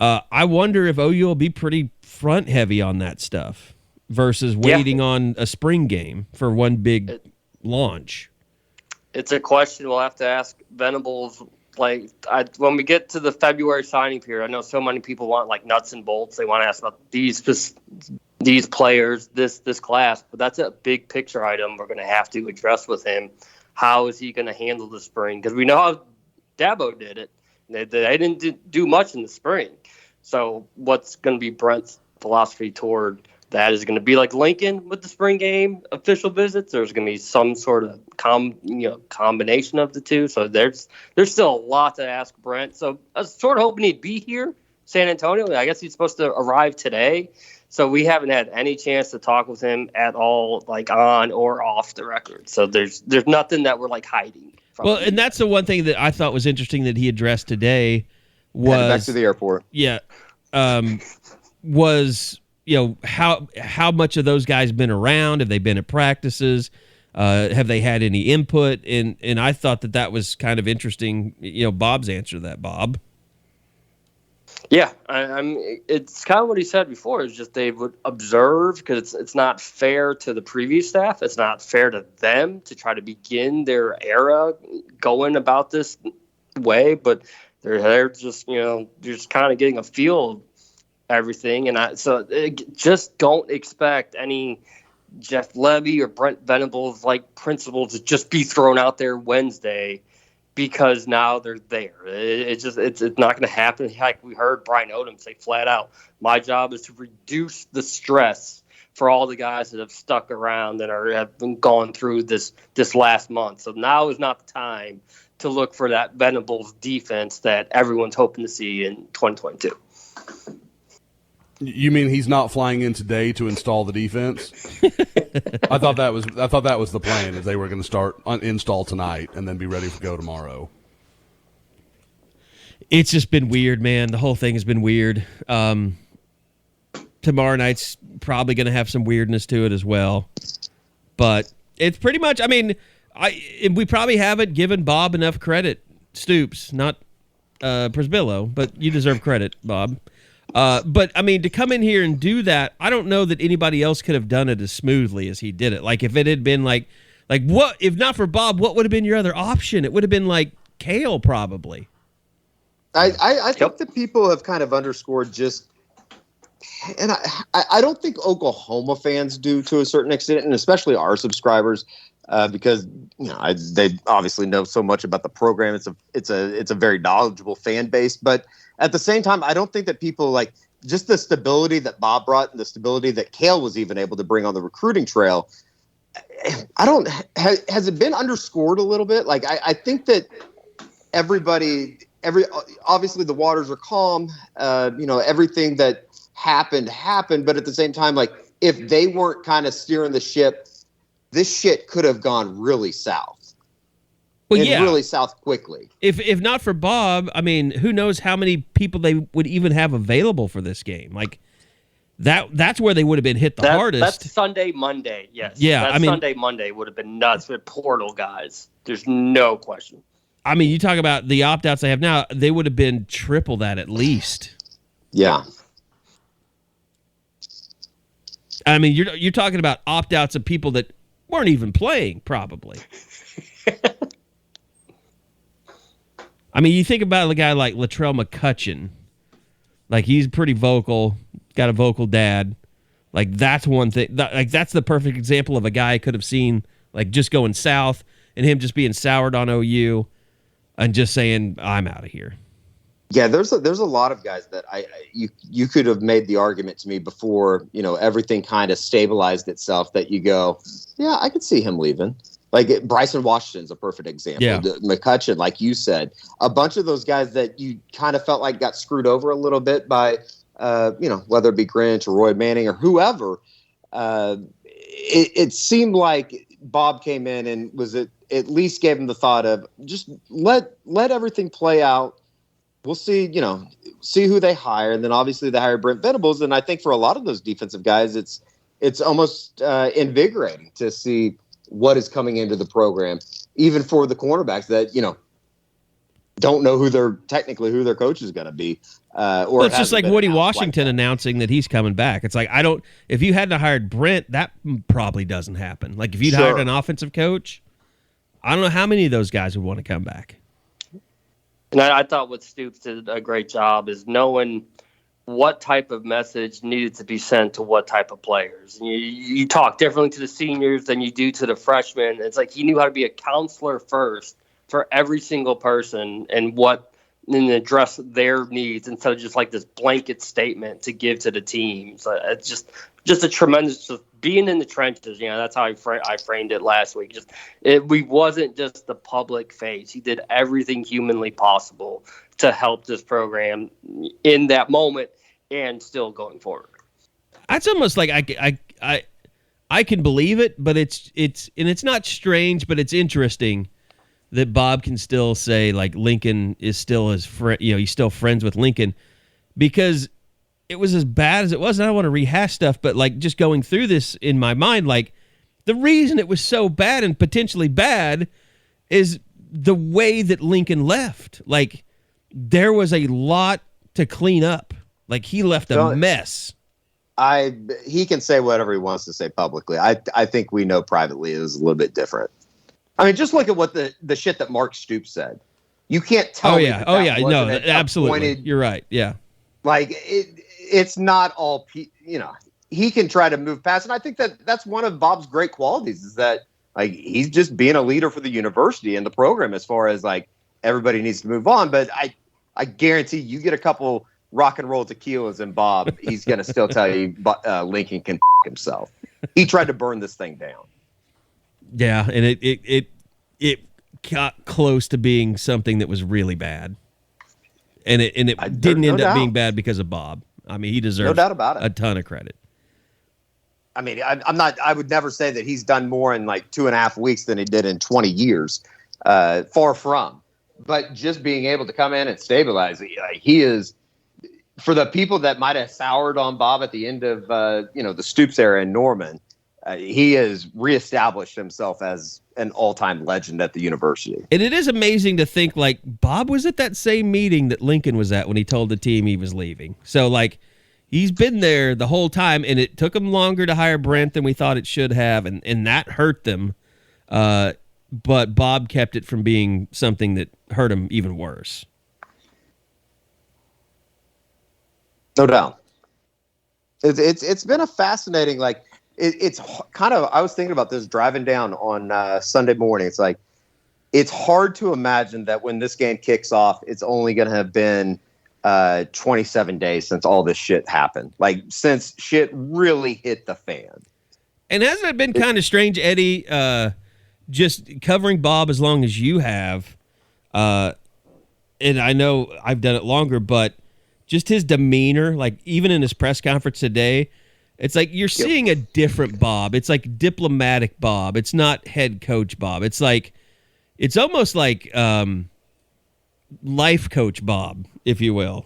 I wonder if OU will be pretty front heavy on that stuff versus waiting on a spring game for one big launch. It's a question we'll have to ask Venables. Like, when we get to the February signing period, I know so many people want like nuts and bolts. They want to ask about these players, this class, but that's a big picture item we're going to have to address with him. How is he going to handle the spring? Because we know how Dabo did it. They didn't do much in the spring. So what's going to be Brent's philosophy toward that? Is it going to be like Lincoln with the spring game official visits? There's going to be some sort of combination of the two. So there's still a lot to ask Brent. So I was sort of hoping he'd be here, San Antonio. I guess he's supposed to arrive today. So we haven't had any chance to talk with him at all, like on or off the record. So there's nothing that we're like hiding from him. And that's the one thing that I thought was interesting that he addressed today was Headed back to the airport. Yeah. Was how much of those guys been around? Have they been at practices? Have they had any input? And I thought that was kind of interesting. Bob's answer to that, Bob. Yeah, it's kind of what he said before. Is just they would observe, because it's not fair to the previous staff. It's not fair to them to try to begin their era going about this way. But they're just just kind of getting a feel of everything, and just don't expect any Jeff Levy or Brent Venables like principles to just be thrown out there Wednesday. Because now they're there. It's not going to happen. Like we heard Brian Odom say flat out, my job is to reduce the stress for all the guys that have stuck around and have been gone through this last month. So now is not the time to look for that Venables defense that everyone's hoping to see in 2022. You mean he's not flying in today to install the defense? I thought that was the plan, is they were going to start install tonight and then be ready to go tomorrow. It's just been weird, man. The whole thing has been weird. Tomorrow night's probably going to have some weirdness to it as well. But it's pretty much, I mean, we probably haven't given Bob enough credit. Stoops, not Prisbillo, but you deserve credit, Bob. But, I mean, to come in here and do that, I don't know that anybody else could have done it as smoothly as he did it. Like, if it had been like Like, what if not for Bob? What would have been your other option? It would have been like Cale, probably. I think that people have kind of underscored just, and I don't think Oklahoma fans do to a certain extent, and especially our subscribers, because they obviously know so much about the program. It's a very knowledgeable fan base, but at the same time, I don't think that people like just the stability that Bob brought and the stability that Cale was even able to bring on the recruiting trail. Has it been underscored a little bit? Like I think that obviously the waters are calm. Everything that happened, but at the same time, like if they weren't kind of steering the ship, this shit could have gone really south. Well, yeah, really south quickly. If not for Bob, I mean, who knows how many people they would even have available for this game? Like that's where they would have been hit the hardest. That's Sunday, Monday. Yes. Yeah, Sunday, Monday would have been nuts with portal guys. There's no question. I mean, you talk about the opt-outs they have now, they would have been triple that at least. Yeah. I mean, you're talking about opt-outs of people that weren't even playing, probably. I mean, you think about a guy like Latrell McCutcheon. Like, he's pretty vocal, got a vocal dad. Like, that's one thing. Like, that's the perfect example of a guy I could have seen, like, just going south and him just being soured on OU and just saying, I'm out of here. Yeah, there's a lot of guys that you could have made the argument to me before, everything kind of stabilized itself that you go, yeah, I could see him leaving. Like Bryson Washington's a perfect example. Yeah. McCutcheon, like you said, a bunch of those guys that you kind of felt like got screwed over a little bit by, whether it be Grinch or Roy Manning or whoever. It seemed like Bob came in and at least gave him the thought of just let everything play out. We'll see, see who they hire. And then obviously they hire Brent Venables. And I think for a lot of those defensive guys, it's almost invigorating to see what is coming into the program, even for the cornerbacks that, don't know who their coach is going to be. Or it's just like Woody Washington announcing that he's coming back. It's like, if you hadn't hired Brent, that probably doesn't happen. Like if you'd hired an offensive coach, I don't know how many of those guys would want to come back. And I thought what Stoops did a great job is knowing what type of message needed to be sent to what type of players. You talk differently to the seniors than you do to the freshmen. It's like he knew how to be a counselor first for every single person and address their needs instead of just like this blanket statement to give to the team. So it's just a tremendous being in the trenches. That's how I framed it last week. We wasn't just the public face. He did everything humanly possible to help this program in that moment and still going forward. That's almost like I can believe it, but it's not strange, but it's interesting that Bob can still say like Lincoln is still his friend. He's still friends with Lincoln because it was as bad as it was. And I don't want to rehash stuff, but like just going through this in my mind, like the reason it was so bad and potentially bad is the way that Lincoln left. Like there was a lot to clean up. Like he left a mess. He can say whatever he wants to say publicly. I think we know privately it was a little bit different. I mean, just look at what the shit that Mark Stoops said. You can't tell me. No, absolutely. You're right. Yeah. Like it's not all, he can try to move past. And I think that's one of Bob's great qualities is that like, he's just being a leader for the university and the program as far as like everybody needs to move on. But I guarantee you get a couple rock and roll tequilas and Bob, he's going to still tell you Lincoln can himself. He tried to burn this thing down. Yeah, and it got close to being something that was really bad, and it didn't end up being bad because of Bob. I mean, he deserves no doubt about it. A ton of credit. I mean, I would never say that he's done more in like 2.5 weeks than he did in 20 years. Far from, but just being able to come in and stabilize it, he is. For the people that might have soured on Bob at the end of the Stoops era in Norman. He has reestablished himself as an all-time legend at the university. And it is amazing to think, like, Bob was at that same meeting that Lincoln was at when he told the team he was leaving. So, like, he's been there the whole time, and it took him longer to hire Brent than we thought it should have, and that hurt them. but Bob kept it from being something that hurt him even worse. No doubt. It's been a fascinating, like, it's kind of, I was thinking about this driving down on Sunday morning. It's like, it's hard to imagine that when this game kicks off, it's only going to have been 27 days since all this shit happened. Like, since shit really hit the fan. And hasn't it been kind of strange, Eddie, just covering Bob as long as you have, and I know I've done it longer, but just his demeanor, like even in his press conference today, it's like you're seeing a different Bob. It's like diplomatic Bob. It's not head coach Bob. It's like, it's almost like life coach Bob, if you will.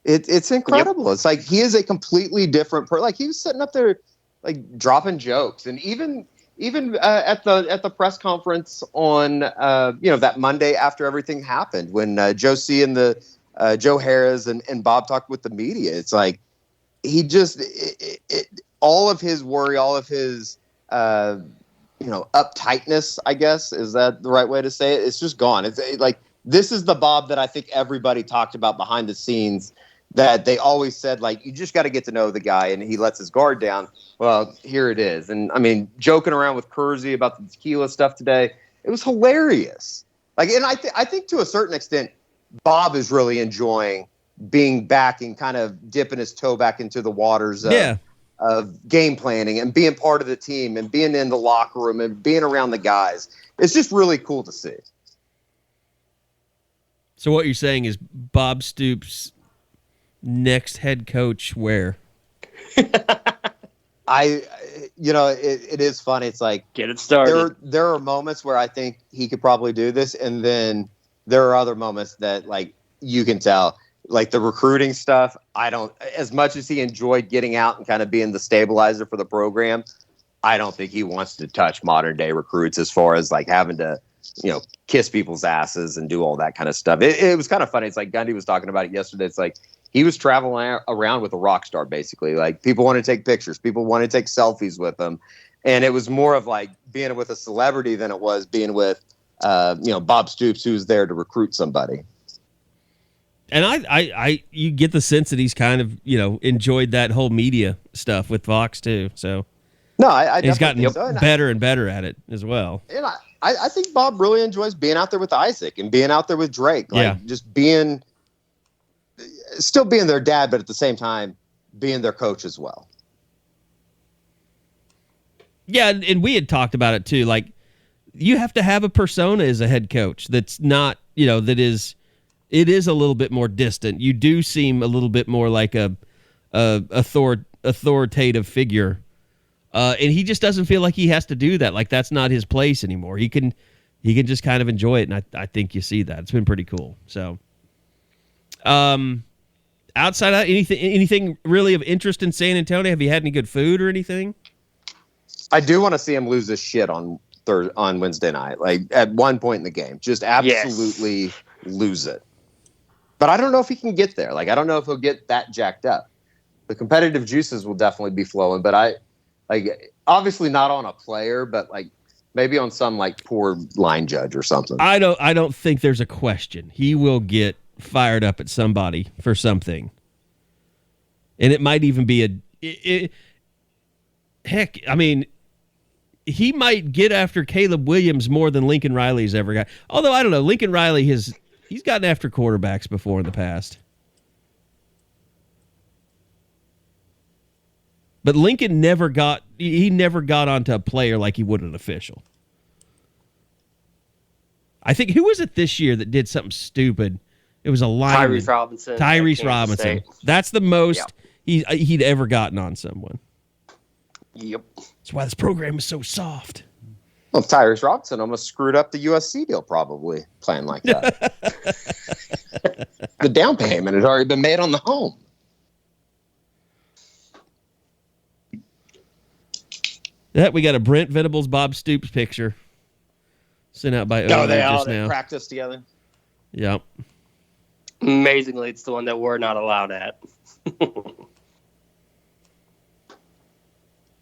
It's incredible. It's like he is a completely different person. Like, he was sitting up there, like, dropping jokes, and even at the press conference on that Monday after everything happened, when Josie and the Joe Harris and Bob talked with the media, it's like he just all of his worry, all of his uptightness, I guess, is that the right way to say it? It's just gone. It's like, this is the Bob that I think everybody talked about behind the scenes, that they always said, like, you just got to get to know the guy, and he lets his guard down. Well, here it is. And I mean, joking around with Kersey about the tequila stuff today, it was hilarious. Like, and I think to a certain extent, Bob is really enjoying being back and kind of dipping his toe back into the waters of game planning and being part of the team and being in the locker room and being around the guys. It's just really cool to see. So what you're saying is Bob Stoops' next head coach where? It is funny. It's like, get it started. There are moments where I think he could probably do this, and then there are other moments that, like, you can tell, like the recruiting stuff. I don't, as much as he enjoyed getting out and kind of being the stabilizer for the program, I don't think he wants to touch modern day recruits as far as like having to, kiss people's asses and do all that kind of stuff. It was kind of funny. It's like Gundy was talking about it yesterday. It's like he was traveling around with a rock star, basically. Like, people want to take pictures. People want to take selfies with him. And it was more of like being with a celebrity than it was being with, Bob Stoops, who's there to recruit somebody. And I you get the sense that he's kind of, enjoyed that whole media stuff with Fox too. So no, I he's gotten so. better and better at it as well. And I think Bob really enjoys being out there with Isaac and being out there with Drake. Like, just still being their dad, but at the same time being their coach as well. Yeah, and we had talked about it too. Like, you have to have a persona as a head coach that's not, it is a little bit more distant. You do seem a little bit more like a authoritative figure. And he just doesn't feel like he has to do that. Like, that's not his place anymore. He can just kind of enjoy it, and I think you see that. It's been pretty cool. So, outside of anything really of interest in San Antonio? Have you had any good food or anything? I do want to see him lose his shit on Wednesday night. Like, at one point in the game, just absolutely lose it. But I don't know if he can get there. Like, I don't know if he'll get that jacked up. The competitive juices will definitely be flowing, but obviously not on a player, but like maybe on some like poor line judge or something. I don't think there's a question. He will get fired up at somebody for something. And it might even be heck, I mean, he might get after Caleb Williams more than Lincoln Riley's ever got. Although, I don't know, Lincoln Riley he's gotten after quarterbacks before in the past. But Lincoln never got onto a player like he would an official. I think, who was it this year that did something stupid? It was a lineman. Tyrese Robinson. That's the most he'd ever gotten on someone. Yep. That's why this program is so soft. Well, Tyrese Robinson almost screwed up the USC deal, probably playing like that. The down payment had already been made on the home. That we got a Brent Venables, Bob Stoops picture sent out by Odom just now. Practice together. Yep. Amazingly, it's the one that we're not allowed at.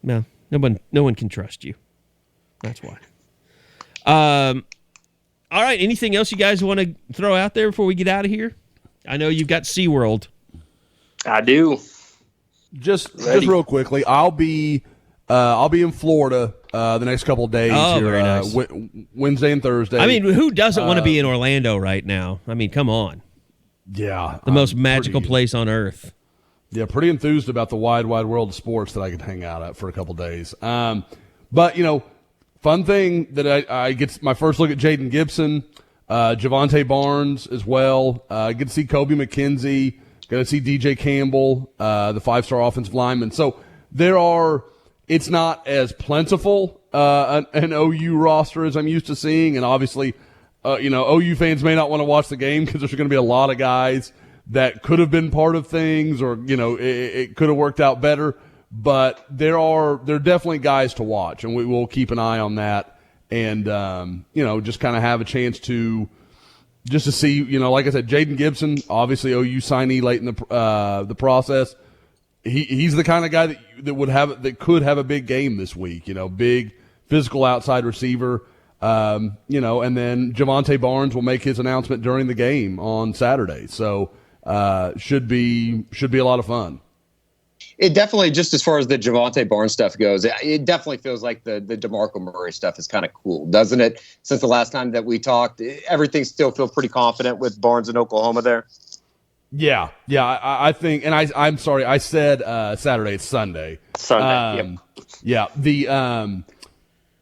No one can trust you. That's why. All right. Anything else you guys want to throw out there before we get out of here? I know you've got SeaWorld. I do. Just real quickly, I'll be in Florida the next couple of days. Oh, here, very nice. Wednesday and Thursday. I mean, who doesn't want to be in Orlando right now? I mean, come on. Yeah. The most magical place on earth. Yeah, pretty enthused about the wide world of sports that I could hang out at for a couple of days. But, fun thing that I get my first look at Jaden Gibson, Javonte Barnes as well. I get to see Kobe McKenzie, get to see DJ Campbell, the 5-star offensive lineman. So it's not as plentiful an OU roster as I'm used to seeing. And obviously, OU fans may not want to watch the game because there's going to be a lot of guys that could have been part of things or, it could have worked out better. But there are definitely guys to watch, and we will keep an eye on that, and just kind of have a chance to see, like I said, Jaden Gibson, obviously OU signee late in the process. He's the kind of guy that could have a big game this week. Big physical outside receiver. And then Javonte Barnes will make his announcement during the game on Saturday, so should be a lot of fun. It definitely, just as far as the Javonte Barnes stuff goes, it definitely feels like the DeMarco Murray stuff is kind of cool, doesn't it? Since the last time that we talked, everything still feels pretty confident with Barnes in Oklahoma there. Yeah, I think, and I'm sorry, I said Saturday, it's Sunday. Sunday, yep. Yeah,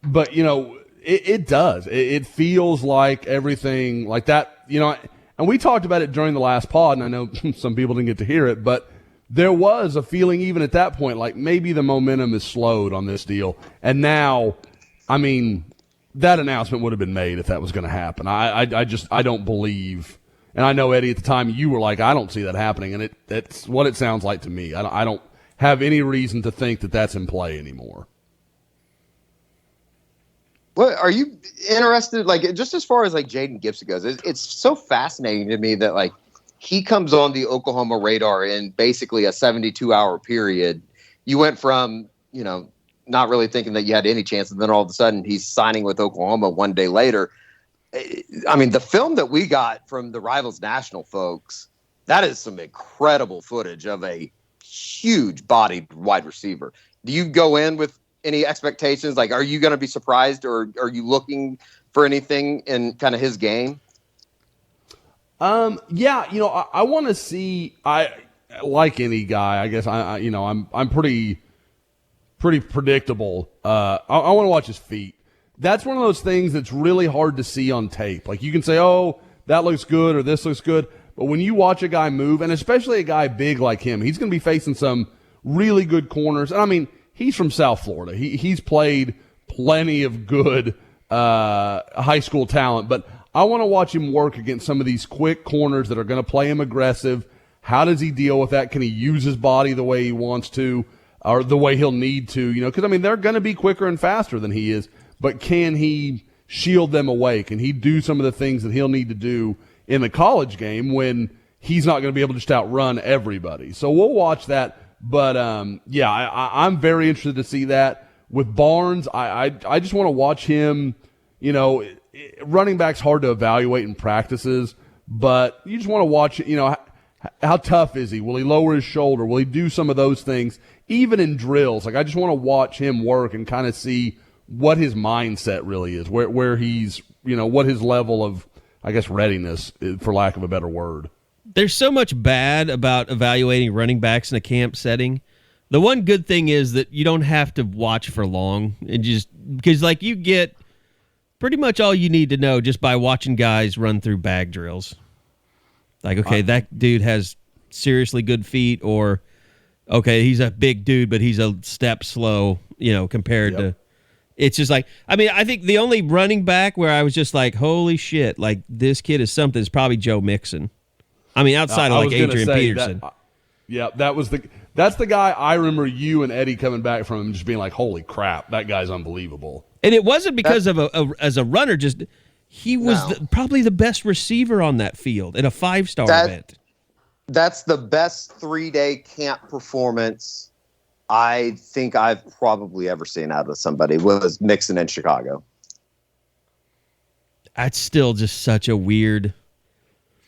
but it does. It feels like everything like that, and we talked about it during the last pod, and I know some people didn't get to hear it, but there was a feeling even at that point like maybe the momentum is slowed on this deal. And now, I mean, that announcement would have been made if that was going to happen. I don't believe, and I know, Eddie, at the time you were like, I don't see that happening, and that's what it sounds like to me. I don't have any reason to think that that's in play anymore. Well, are you interested, just as far as Jaden Gibson goes, it's so fascinating to me that he comes on the Oklahoma radar in basically a 72-hour period. You went from, not really thinking that you had any chance, and then all of a sudden he's signing with Oklahoma one day later. I mean, the film that we got from the Rivals National folks, that is some incredible footage of a huge-bodied wide receiver. Do you go in with any expectations? Are you going to be surprised, or are you looking for anything in kind of his game? Yeah, I want to see. I like any guy. I guess I'm pretty predictable. I want to watch his feet. That's one of those things that's really hard to see on tape. You can say, "Oh, that looks good," or "This looks good," but when you watch a guy move, and especially a guy big like him, he's going to be facing some really good corners. And I mean, he's from South Florida. He's played plenty of good high school talent, but I want to watch him work against some of these quick corners that are going to play him aggressive. How does he deal with that? Can he use his body the way he wants to, or the way he'll need to? Because they're going to be quicker and faster than he is, but can he shield them away? Can he do some of the things that he'll need to do in the college game when he's not going to be able to just outrun everybody? So we'll watch that. But I'm very interested to see that with Barnes. I just want to watch him. Running back's hard to evaluate in practices, but you just want to watch, how tough is he? Will he lower his shoulder? Will he do some of those things? Even in drills, I just want to watch him work and kind of see what his mindset really is, where he's, what his level of, I guess, readiness, for lack of a better word. There's so much bad about evaluating running backs in a camp setting. The one good thing is that you don't have to watch for long, and just because you get pretty much all you need to know just by watching guys run through bag drills. Okay, that dude has seriously good feet, or okay, he's a big dude, but he's a step slow, compared to. It's just I think the only running back where I was just holy shit, this kid is something is probably Joe Mixon. Outside of Adrian Peterson. That's the guy I remember you and Eddie coming back from and just being like, holy crap, that guy's unbelievable. And it wasn't because as a runner, just he was probably the best receiver on that field in a 5-star event. That's the best 3-day camp performance I think I've probably ever seen out of somebody, was Mixon in Chicago. That's still just such a weird.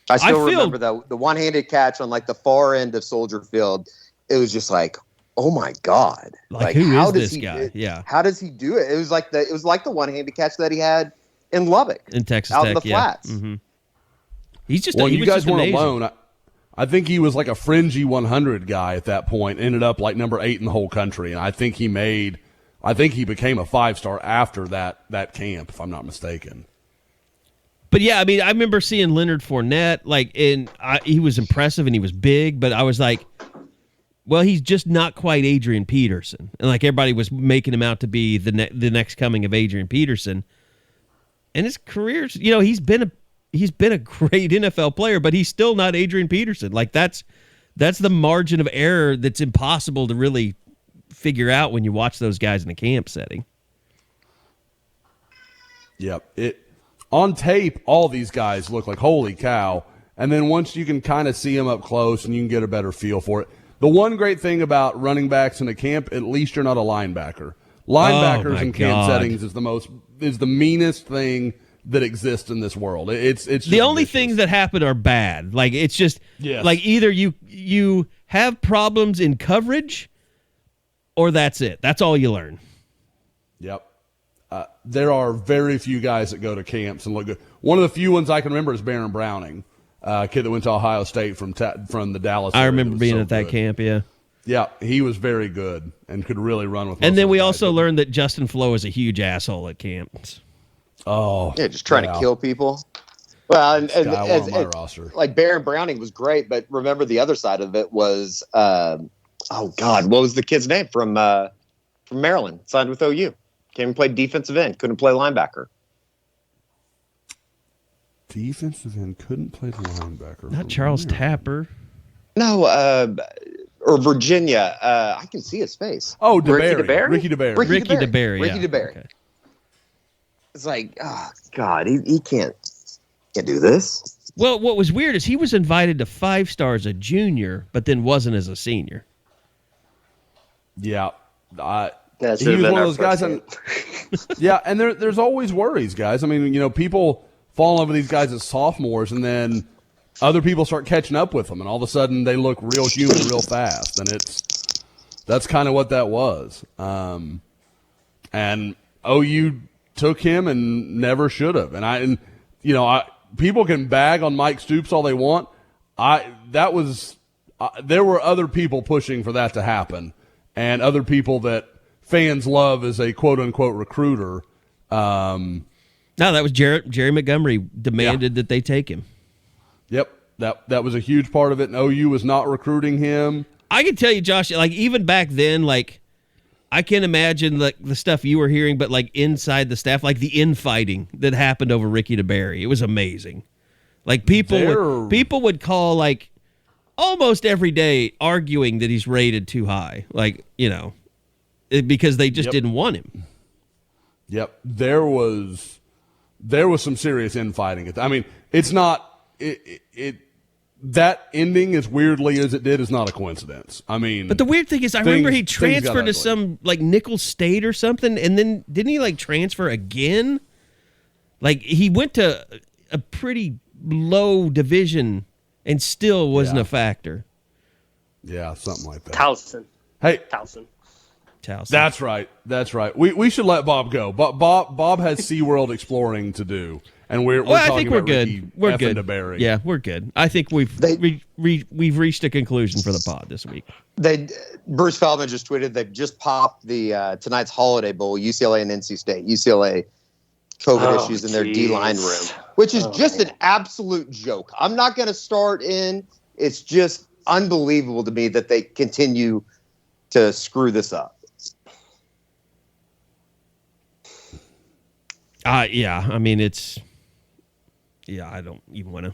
I still remember the one-handed catch on like the far end of Soldier Field. It was just like, oh my God! Like who is this guy? Yeah. How does he do it? It was like the one-handed catch that he had in Lubbock, in Texas out Tech, in the flats. Mm-hmm. He's just. Well, he you was guys just weren't amazing. alone. I think he was like a fringy 100 guy at that point. Ended up like number 8 in the whole country, and I think he became a 5-star after that camp, if I'm not mistaken. But yeah, I mean, I remember seeing Leonard Fournette, he was impressive and he was big, but I was like, well, he's just not quite Adrian Peterson, and like everybody was making him out to be the next coming of Adrian Peterson, and his career's, he's been a great NFL player, but he's still not Adrian Peterson. Like that's the margin of error that's impossible to really figure out when you watch those guys in a camp setting. Yep. On tape, all these guys look like holy cow, and then once you can kind of see them up close and you can get a better feel for it. The one great thing about running backs in a camp, at least you're not a linebacker. Linebackers in camp settings is the meanest thing that exists in this world. It's the only things that happen are bad. Like it's just like either you have problems in coverage, or that's it. That's all you learn. Yep. There are very few guys that go to camps and look good. One of the few ones I can remember is Baron Browning, a kid that went to Ohio State from the Dallas area. I remember being at that camp, yeah. Yeah, he was very good and could really run with. And then we also learned that Justin Flo is a huge asshole at camps. Oh, yeah, just trying to kill people. Well, and on my roster, like Baron Browning was great, but remember the other side of it was, oh God, what was the kid's name from Maryland? Signed with OU, came and played defensive end, couldn't play linebacker. Defensive end couldn't play the linebacker. Not Charles Tapper. No, or Virginia. I can see his face. Oh, Ricky DeBerry. Ricky DeBerry. Ricky DeBerry. Okay. It's like, oh God, he can't do this. Well, what was weird is he was invited to 5-star as a junior, but then wasn't as a senior. Yeah, he was been one of our those guys. Yeah, and there's always worries, guys. I mean, people fall in love with these guys as sophomores, and then other people start catching up with them, and all of a sudden they look real human real fast, and that's kind of what that was. And OU took him and never should have. And people can bag on Mike Stoops all they want. There were other people pushing for that to happen, and other people that fans love as a quote unquote recruiter. No, that was Jerry Montgomery demanded that they take him. Yep, that was a huge part of it. And OU was not recruiting him. I can tell you, Josh, like even back then, like I can't imagine like the stuff you were hearing, but like inside the staff, like the infighting that happened over Ricky DeBerry, it was amazing. Like people would call like almost every day arguing that he's rated too high, like because they just didn't want him. Yep, there was some serious infighting. I mean, it's not that ending as weirdly as it did is not a coincidence. I mean, but the weird thing is, I remember he transferred to some like Nicholls State or something, and then didn't he like transfer again? Like he went to a pretty low division and still wasn't a factor. Yeah, something like that. Towson. Hey, Towson. That's right. We should let Bob go. Bob has SeaWorld exploring to do. And we're talking I think we're about good. We're good. DeBerry. Yeah, we're good. I think we've reached a conclusion for the pod this week. Bruce Feldman just tweeted they've just popped the tonight's Holiday Bowl, UCLA and NC State. UCLA COVID issues in their D-line room, which is just an absolute joke. I'm not going to start in. It's just unbelievable to me that they continue to screw this up. Yeah. I mean, I don't even want to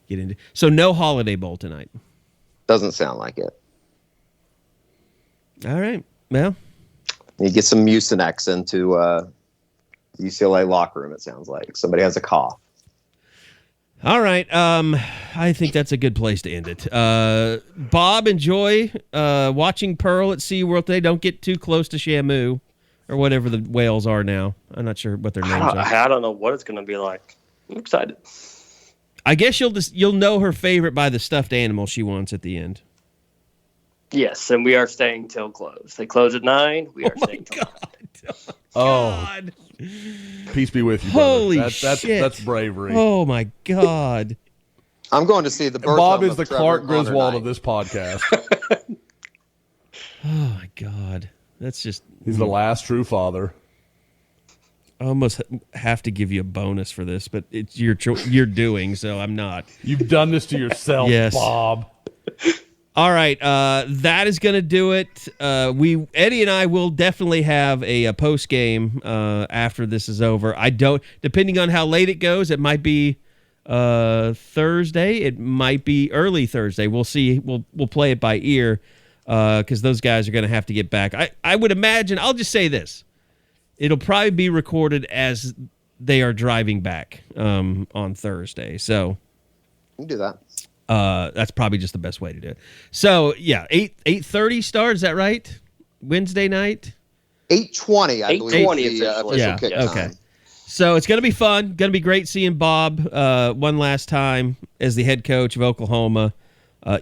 get into. So no Holiday Bowl tonight. Doesn't sound like it. All right. Well, you get some Mucinex into UCLA locker room. It sounds like somebody has a cough. All right. I think that's a good place to end it. Bob, enjoy watching Pearl at SeaWorld today. Don't get too close to Shamu or whatever the whales are now. I'm not sure what their names are. I don't know what it's going to be like. I'm excited. I guess you'll know her favorite by the stuffed animal she wants at the end. Yes, and we are staying till close. They close at 9. We are staying till 9. God. Peace be with you, brother. Holy shit. That's bravery. Oh, my God. I'm going to see the birth Bob home is the of Trevor Clark Connor Griswold Knight. of this podcast. Oh, my God. That's just... He's the last true father. I almost have to give you a bonus for this, but it's your doing, so I'm not. You've done this to yourself, Yes. Bob. All right, that is going to do it. Eddie and I will definitely have a post game after this is over. Depending on how late it goes, it might be Thursday. It might be early Thursday. We'll see. We'll play it by ear because those guys are going to have to get back. I would imagine. I'll just say this: it'll probably be recorded as they are driving back on Thursday. So You can do that. that's probably just the best way to do it. So yeah, 8:30 start. Is that right? Wednesday night. 8:20, I believe. 8:20 is the officially. official kick time. Okay. So it's going to be fun. Going to be great seeing Bob one last time as the head coach of Oklahoma.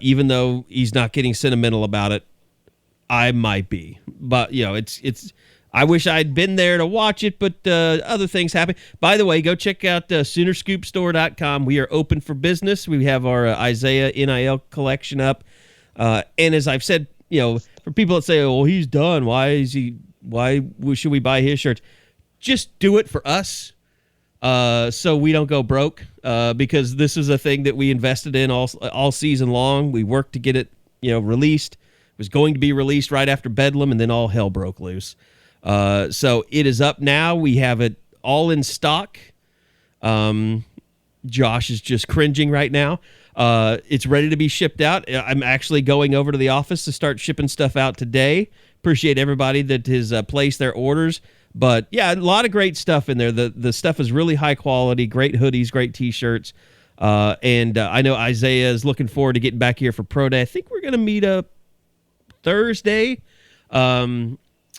Even though he's not getting sentimental about it, I might be. But it's. I wish I'd been there to watch it, but other things happen. By the way, go check out SoonerScoopStore.com. We are open for business. We have our Isaiah NIL collection up, and as I've said, for people that say, "Oh, well, he's done. Why should we buy his shirts?" Just do it for us, so we don't go broke. Because this is a thing that we invested in all season long. We worked to get it, released. It was going to be released right after Bedlam, and then all hell broke loose. So it is up now. We have it all in stock. Josh is just cringing right now. It's ready to be shipped out. I'm actually going over to the office to start shipping stuff out today. Appreciate everybody that has placed their orders. But yeah, a lot of great stuff in there. The stuff is really high quality, great hoodies, great t-shirts. And I know Isaiah is looking forward to getting back here for Pro Day. I think we're going to meet up Thursday.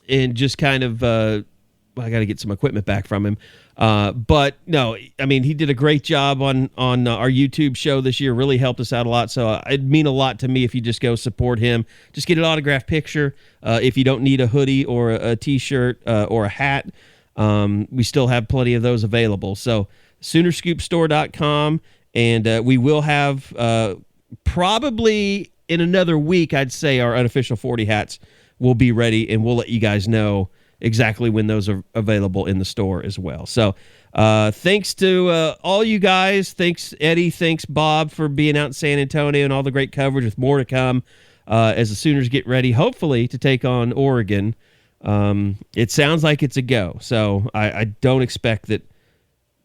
And just kind of, I got to get some equipment back from him. But no, I mean, he did a great job on our YouTube show this year, really helped us out a lot. So it'd mean a lot to me if you just go support him. Just get an autographed picture. If you don't need a hoodie or a t-shirt or a hat, we still have plenty of those available. So SoonerScoopStore.com, and we will have probably in another week, I'd say, our unofficial 40 hats will be ready, and we'll let you guys know exactly when those are available in the store as well. So thanks to all you guys. Thanks, Eddie. Thanks, Bob, for being out in San Antonio and all the great coverage with more to come as the Sooners get ready, hopefully, to take on Oregon. It sounds like it's a go, so I don't expect that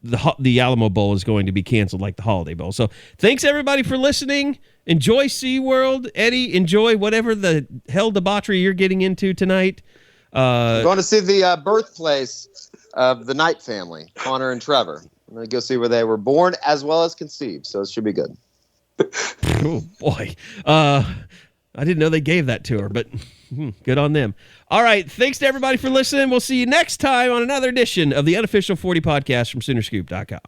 the Alamo Bowl is going to be canceled like the Holiday Bowl. So thanks, everybody, for listening. Enjoy SeaWorld. Eddie, enjoy whatever the hell debauchery you're getting into tonight. I'm going to see the birthplace of the Knight family, Connor and Trevor. I'm going to go see where they were born as well as conceived, so it should be good. Oh, boy. I didn't know they gave that to her, but good on them. All right, thanks to everybody for listening. We'll see you next time on another edition of the Unofficial 40 Podcast from SoonerScoop.com.